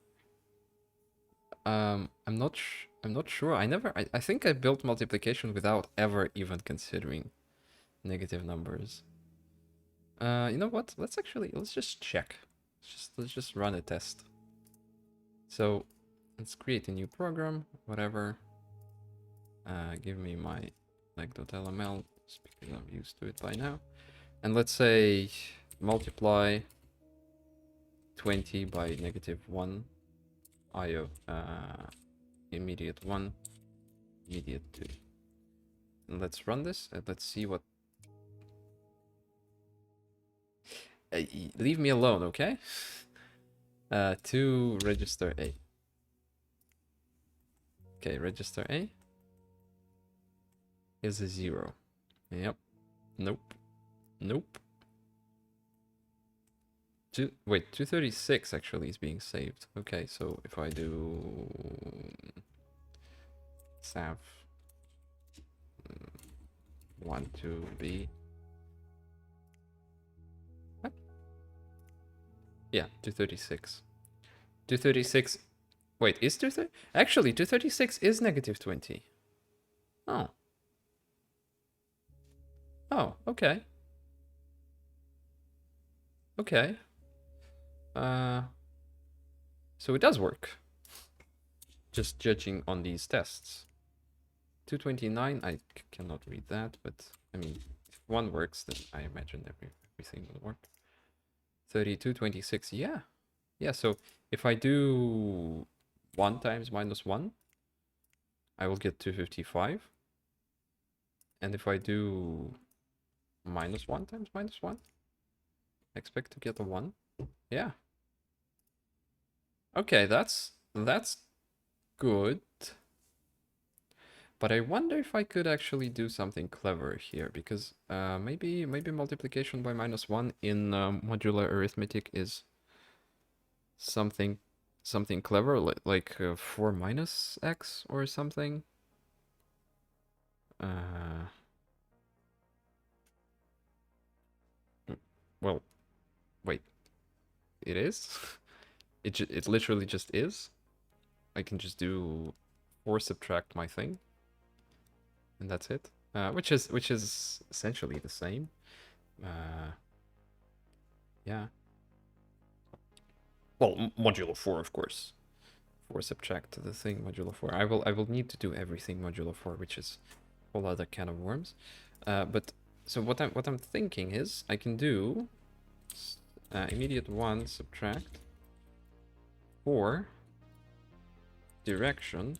I'm not sure. I think I built multiplication without ever even considering negative numbers. You know what? Let's just check. Let's just run a test. So let's create a new program, whatever. Give me my leg.lml, because I'm used to it by now. And let's say multiply 20 by -1 IO, immediate 1, immediate 2. And let's run this and let's see what... leave me alone, okay? To register A. Okay, register A is a 0. Yep. Nope. Nope. Wait, 236 actually is being saved. Okay, so if I do sav 1 to B. What? Yeah, 236. 236. Wait, is 230? Actually, 236 is -20. Oh. Oh, okay. Okay. So it does work. Just judging on these tests. 229, I cannot read that, but I mean, if one works, then I imagine everything will work. 3226, yeah. Yeah, so if I do 1 times -1, I will get 255. And if I do -1 times -1, I expect to get a 1. Yeah. Okay, that's good. But I wonder if I could actually do something clever here, because maybe multiplication by -1 in modular arithmetic is something clever, like 4 minus x or something. Well, wait, it is. It literally just is. I can just do 4 subtract my thing, and that's it. Which is essentially the same. Yeah. Well, modulo 4, of course. 4 subtract the thing modulo 4. I will need to do everything modulo 4, which is a whole other can of worms. But so what I'm thinking is I can do immediate 1 subtract 4 direction.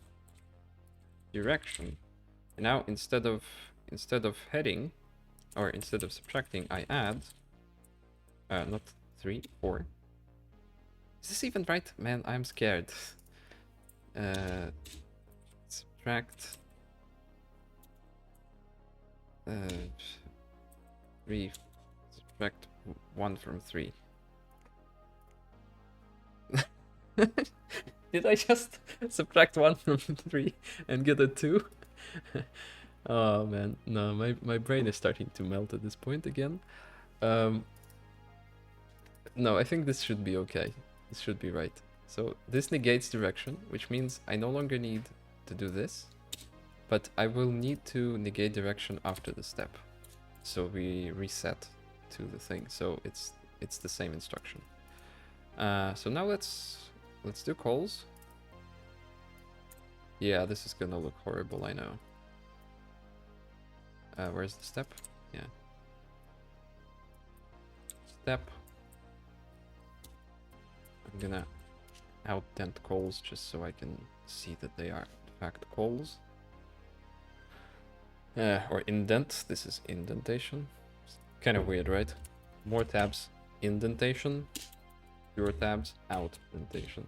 And now instead of heading, or instead of subtracting, I add not 3, 4. Is this even right? Man, I'm scared. Subtract 3, subtract 1 from 3. Did I just subtract 1 from 3 and get a 2? Oh man, no, my brain is starting to melt at this point again. No, I think this should be okay. This should be right. So this negates direction, which means I no longer need to do this, but I will need to negate direction after the step. So we reset to the thing. So it's the same instruction. So now let's do calls. Yeah, this is gonna look horrible, I know. Where's the step? Yeah. Step. I'm gonna outdent calls just so I can see that they are in fact calls. Or indent. This is indentation. It's kind of weird, right? More tabs, indentation. Fewer tabs, outdentation.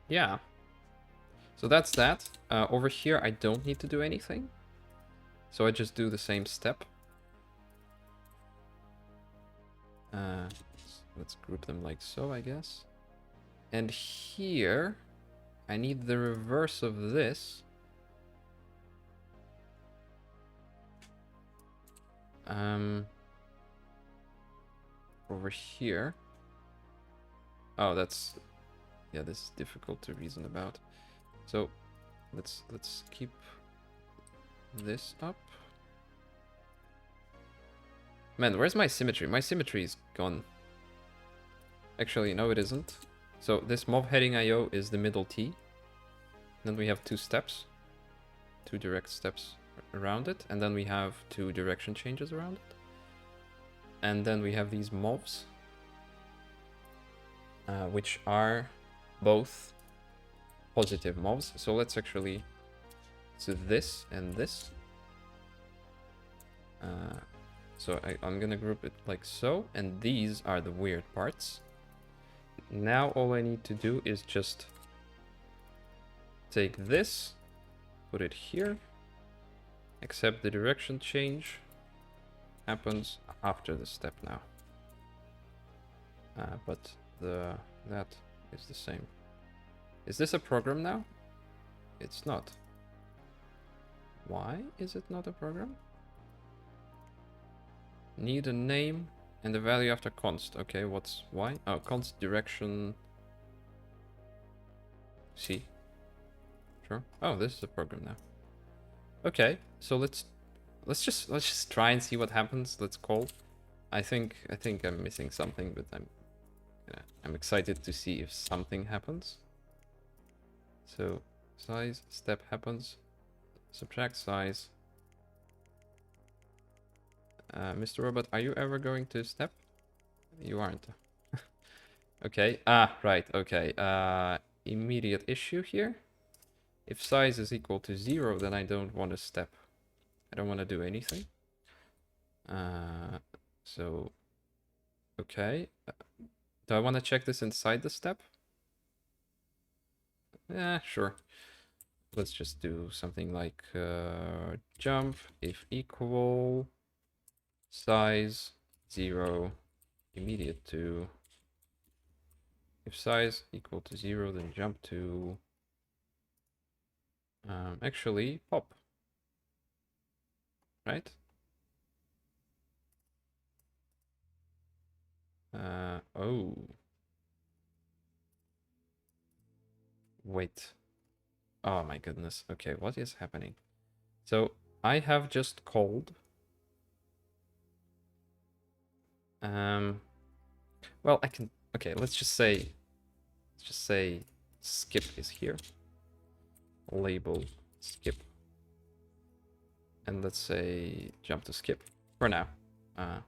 Yeah. So that's that. Over here, I don't need to do anything. So I just do the same step. Let's group them like so, I guess. And here, I need the reverse of this. Over here. Oh, that's Yeah, this is difficult to reason about. So let's keep this up. Man, where's my symmetry? My symmetry is gone. Actually, no, it isn't. So this mob heading IO is the middle T. Then we have 2 steps. 2 direct steps around it. And then we have 2 direction changes around it. And then we have these mobs. Which are both positive mobs. So let's actually do this and this. So I'm gonna group it like so, and these are the weird parts. Now all I need to do is just take this, put it here, except the direction change happens after the step now. But that is the same. Is this a program now? It's not. Why is it not a program? Need a name and the value after const. Okay, what's why? Oh, const direction. C. Sure. Oh, this is a program now. Okay, so let's just try and see what happens. Let's call. I think I'm missing something, but I'm excited to see if something happens. So size step happens. Subtract size. Mr. Robot, are you ever going to step? You aren't. Okay. Right. Okay. Immediate issue here. If size is equal to 0, then I don't want to step. I don't want to do anything. So, okay. Do I want to check this inside the step? Yeah, sure. Let's just do something like jump if equal size 0 immediate to. If size equal to 0, then jump to actually pop, right? Oh, wait. Oh my goodness. Okay, what is happening? So I have just called. Well, I can. Okay, let's just say skip is here. Label skip, and let's say jump to skip for now. And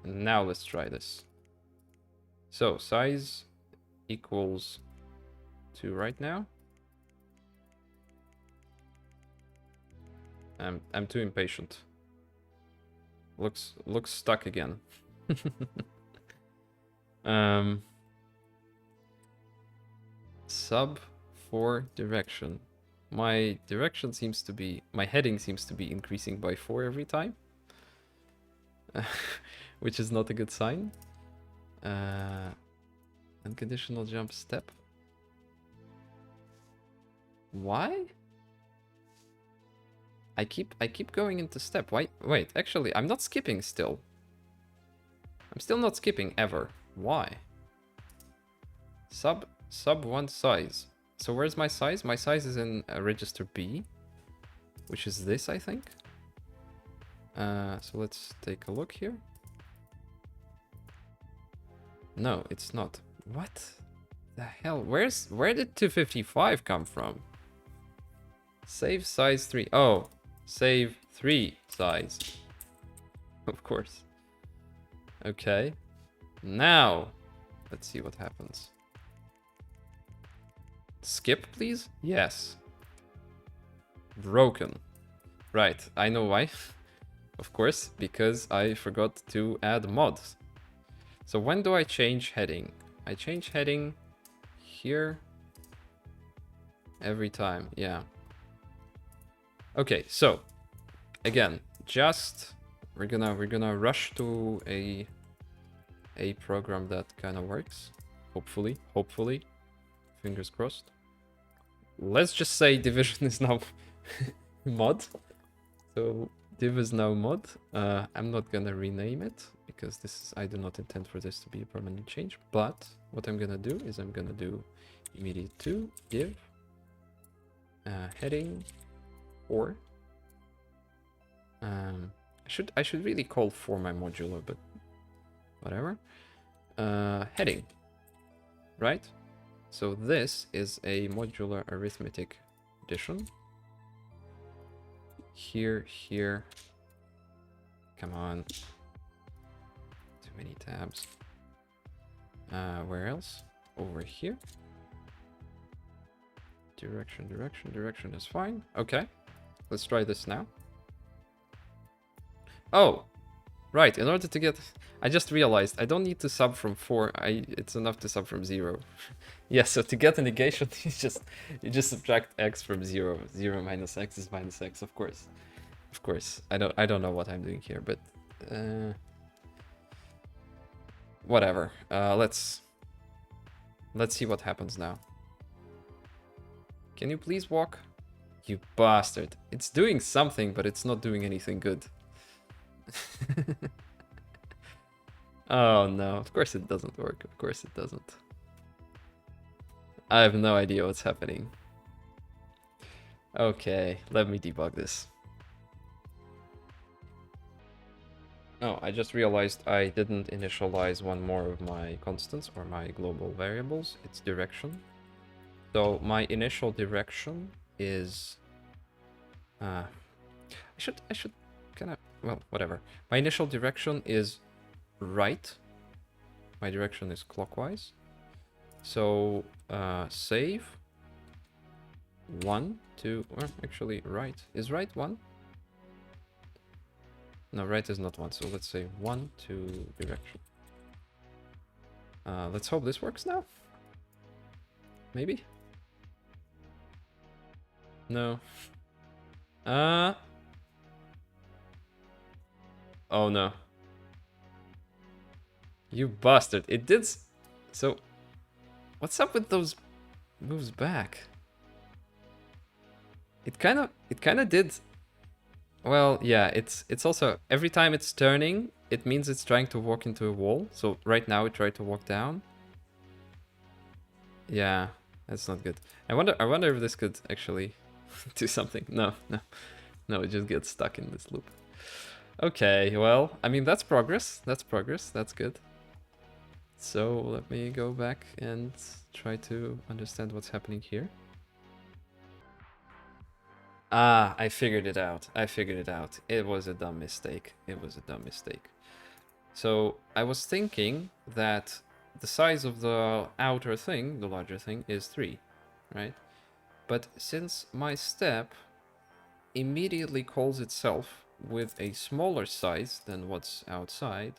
now let's try this. So size equals 2 right now. I'm too impatient. Looks stuck again. Sub for direction. My direction seems to be, my heading seems to be increasing by 4 every time. Which is not a good sign. Unconditional jump step. Why? I keep going into step. Why? Wait, actually, I'm not skipping still. I'm still not skipping ever. Why? Sub 1 size. So where's my size? My size is in register B, which is this, I think. So let's take a look here. No, it's not. What the hell? Where did 255 come from? Save size 3. Oh, save 3 size. Of course. Okay. Now, let's see what happens. Skip, please? Yes. Broken. Right, I know why. Of course, because I forgot to add mods. So when do I change heading? I change heading here every time, yeah. Okay, so again, just we're gonna rush to a program that kind of works. Hopefully. Fingers crossed. Let's just say division is now mod. So div is now mod. I'm not gonna rename it because this is, I do not intend for this to be a permanent change. But what I'm gonna do is I'm gonna do immediate to give heading or I should really call for my modular, but whatever. Heading, right? So this is a modular arithmetic addition. Here, here. Come on. Too many tabs. Where else? Over here. Direction, direction, direction is fine. Okay. Let's try this now. Oh! Right, in order to get... I just realized I don't need to sub from 4. It's enough to sub from 0. Yeah, so to get a negation, you just subtract x from 0. 0 minus x is minus x, of course. Of course. I don't know what I'm doing here, but whatever. Let's see what happens now. Can you please walk? You bastard. It's doing something, but it's not doing anything good. Oh no, of course it doesn't work. Of course it doesn't. I have no idea what's happening. Okay, let me debug this. Oh, I just realized I didn't initialize one more of my constants or my global variables. It's direction. So my initial direction is I should kind of, well, whatever. My initial direction is right. My direction is clockwise. So save 1, 2, or actually right. Is right 1? No, right is not 1, so let's say 1, 2 direction. Let's hope this works now. Maybe? No. Oh no. You bastard. It did... So, what's up with those moves back? It kind of did... Well, yeah, it's also... Every time it's turning, it means it's trying to walk into a wall. So right now it tried to walk down. Yeah, that's not good. I wonder if this could actually do something. No, it just gets stuck in this loop. Okay, well, I mean, that's progress. That's progress. That's good. So let me go back and try to understand what's happening here. Ah, I figured it out. It was a dumb mistake. So I was thinking that the size of the outer thing, the larger thing, is 3, right? But since my step immediately calls itself with a smaller size than what's outside,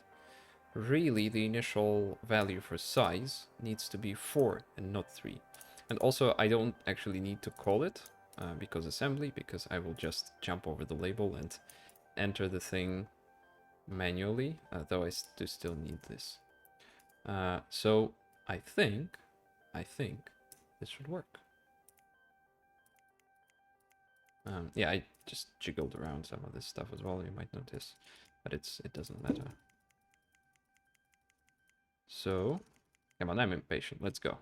really the initial value for size needs to be 4 and not 3. And also I don't actually need to call it because I will just jump over the label and enter the thing manually, though I do still need this. So I think this should work. Yeah, I just jiggled around some of this stuff as well, you might notice, but it doesn't matter. So, come on, I'm impatient. Let's go.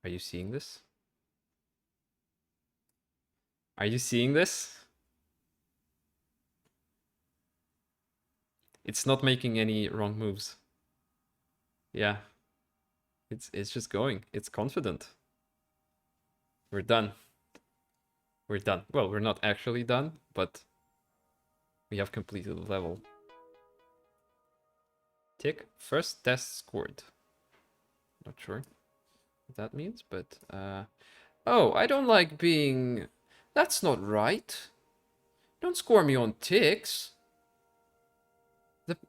Are you seeing this? Are you seeing this? It's not making any wrong moves. Yeah. It's just going. It's confident. We're done. We're done. Well, we're not actually done, but we have completed the level. Tick. First test scored. Not sure what that means, but oh, I don't like being... That's not right. Don't score me on ticks.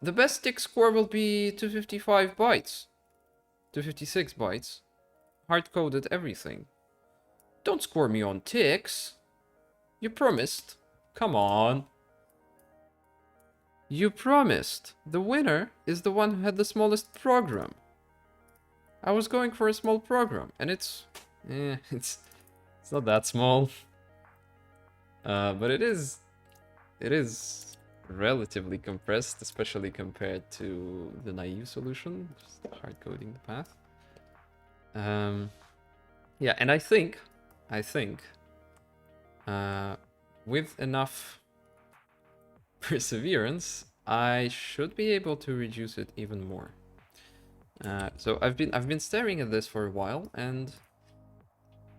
The best tick score will be 255 bytes. 256 bytes. Hard-coded everything. Don't score me on ticks. You promised. Come on. You promised. The winner is the one who had the smallest program. I was going for a small program, and it's not that small. But it is relatively compressed, especially compared to the naive solution, just hard coding the path. Yeah, and I think, with enough perseverance, I should be able to reduce it even more. So I've been staring at this for a while, and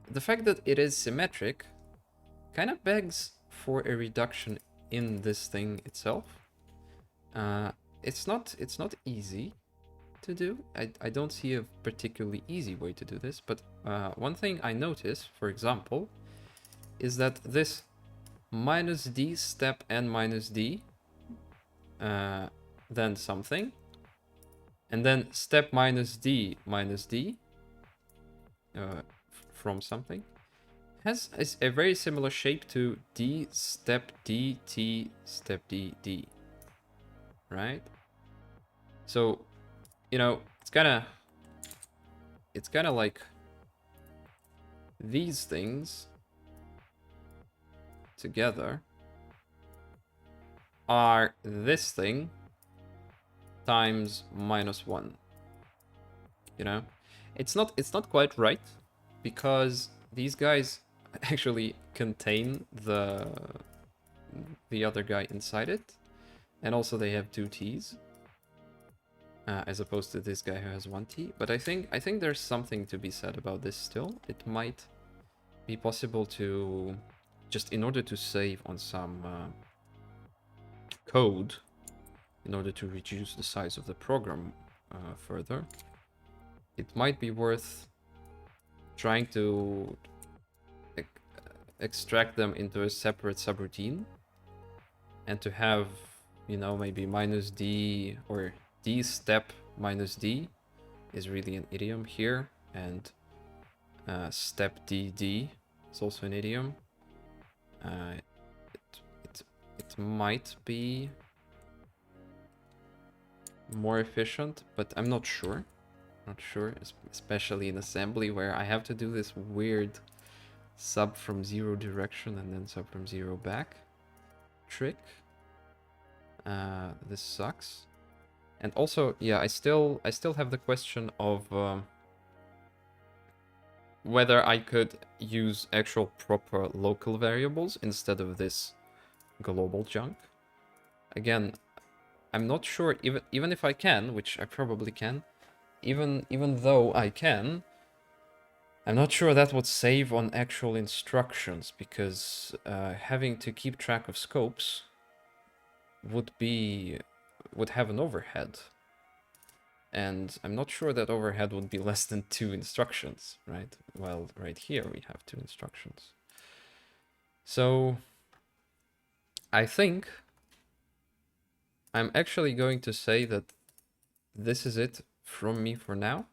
the fact that it is symmetric kind of begs for a reduction in this thing itself. It's not easy to do. I don't see a particularly easy way to do this, but one thing I notice, for example, is that this minus d step n minus d, then something, and then step minus d from something, has a very similar shape to d step d t step d d, right? So, you know, it's kind of like these things together are this thing times -1. You know, it's not quite right, because these guys actually contain the other guy inside it, and also they have 2 t's, as opposed to this guy who has 1 t. But I think there's something to be said about this still. It might be possible to, just in order to save on some code, in order to reduce the size of the program further, it might be worth trying to extract them into a separate subroutine, and to have, you know, maybe minus d, or d step minus d is really an idiom here, and step dd is also an idiom. It might be more efficient, but I'm not sure. Especially in assembly, where I have to do this weird sub from 0 direction and then sub from 0 back trick. This sucks. And also, yeah, I still have the question of whether I could use actual proper local variables instead of this global junk. Again, I'm not sure, even if I can, which I probably can, even though I can, I'm not sure that would save on actual instructions, because having to keep track of scopes would have an overhead. And I'm not sure that overhead would be less than 2 instructions, right? Well, right here we have 2 instructions. So I think I'm actually going to say that this is it from me for now.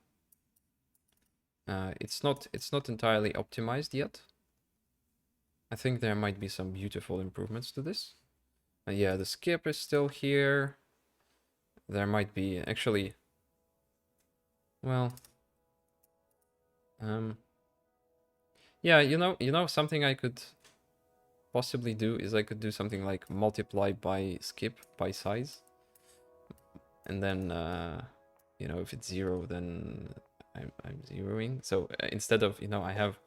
It's not entirely optimized yet. I think there might be some beautiful improvements to this. Yeah, the skip is still here. There might be actually, well, yeah, you know something I could possibly do is I could do something like multiply by skip by size, and then you know, if it's 0, then I'm zeroing. So instead of, you know, I have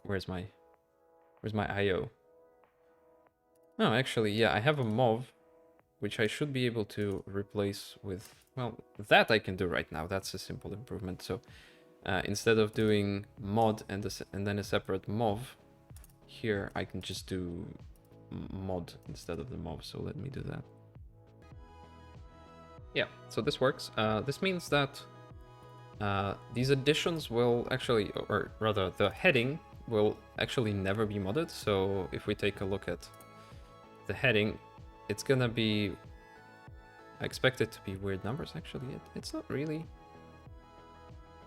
where's my IO? No, actually, yeah, I have a mov, which I should be able to replace with, well, that I can do right now. That's a simple improvement. So instead of doing mod and then a separate mov, here I can just do mod instead of the mov. So let me do that. Yeah, so this works. This means that these additions will actually, or rather the heading will actually never be modded. So if we take a look at the heading, it's gonna be, I expect it to be weird numbers. Actually, it's not really.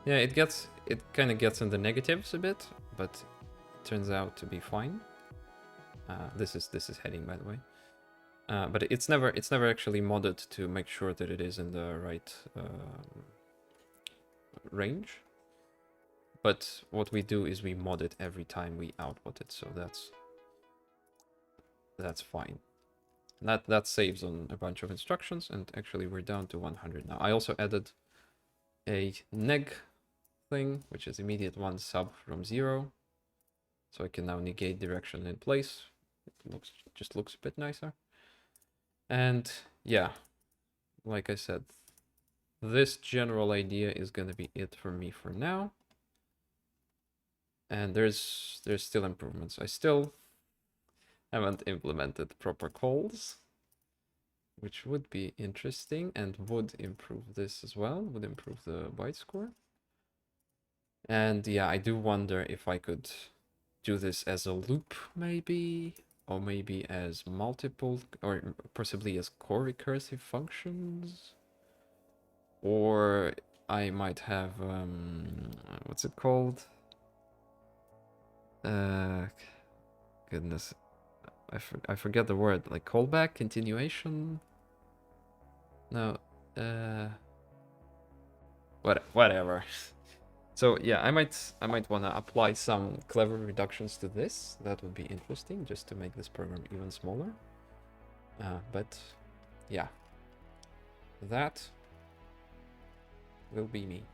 Yeah, it kind of gets in the negatives a bit, but it turns out to be fine. This is heading, by the way. But it's never actually modded to make sure that it is in the right range. But what we do is we mod it every time we output it, so that's that's fine. That saves on a bunch of instructions, and actually we're down to 100 now. I also added a neg thing, which is immediate one sub from 0. So I can now negate direction in place. It just looks a bit nicer. And yeah, like I said, this general idea is gonna be it for me for now. And there's still improvements. I still haven't implemented proper calls, which would be interesting and would improve this as well, would improve the byte score. And yeah, I do wonder if I could do this as a loop maybe, or maybe as multiple, or possibly as core recursive functions. Or I might have, what's it called? Goodness, I forget the word, like callback, continuation? No, whatever. So yeah, I might want to apply some clever reductions to this. That would be interesting, just to make this program even smaller. But yeah, that will be me.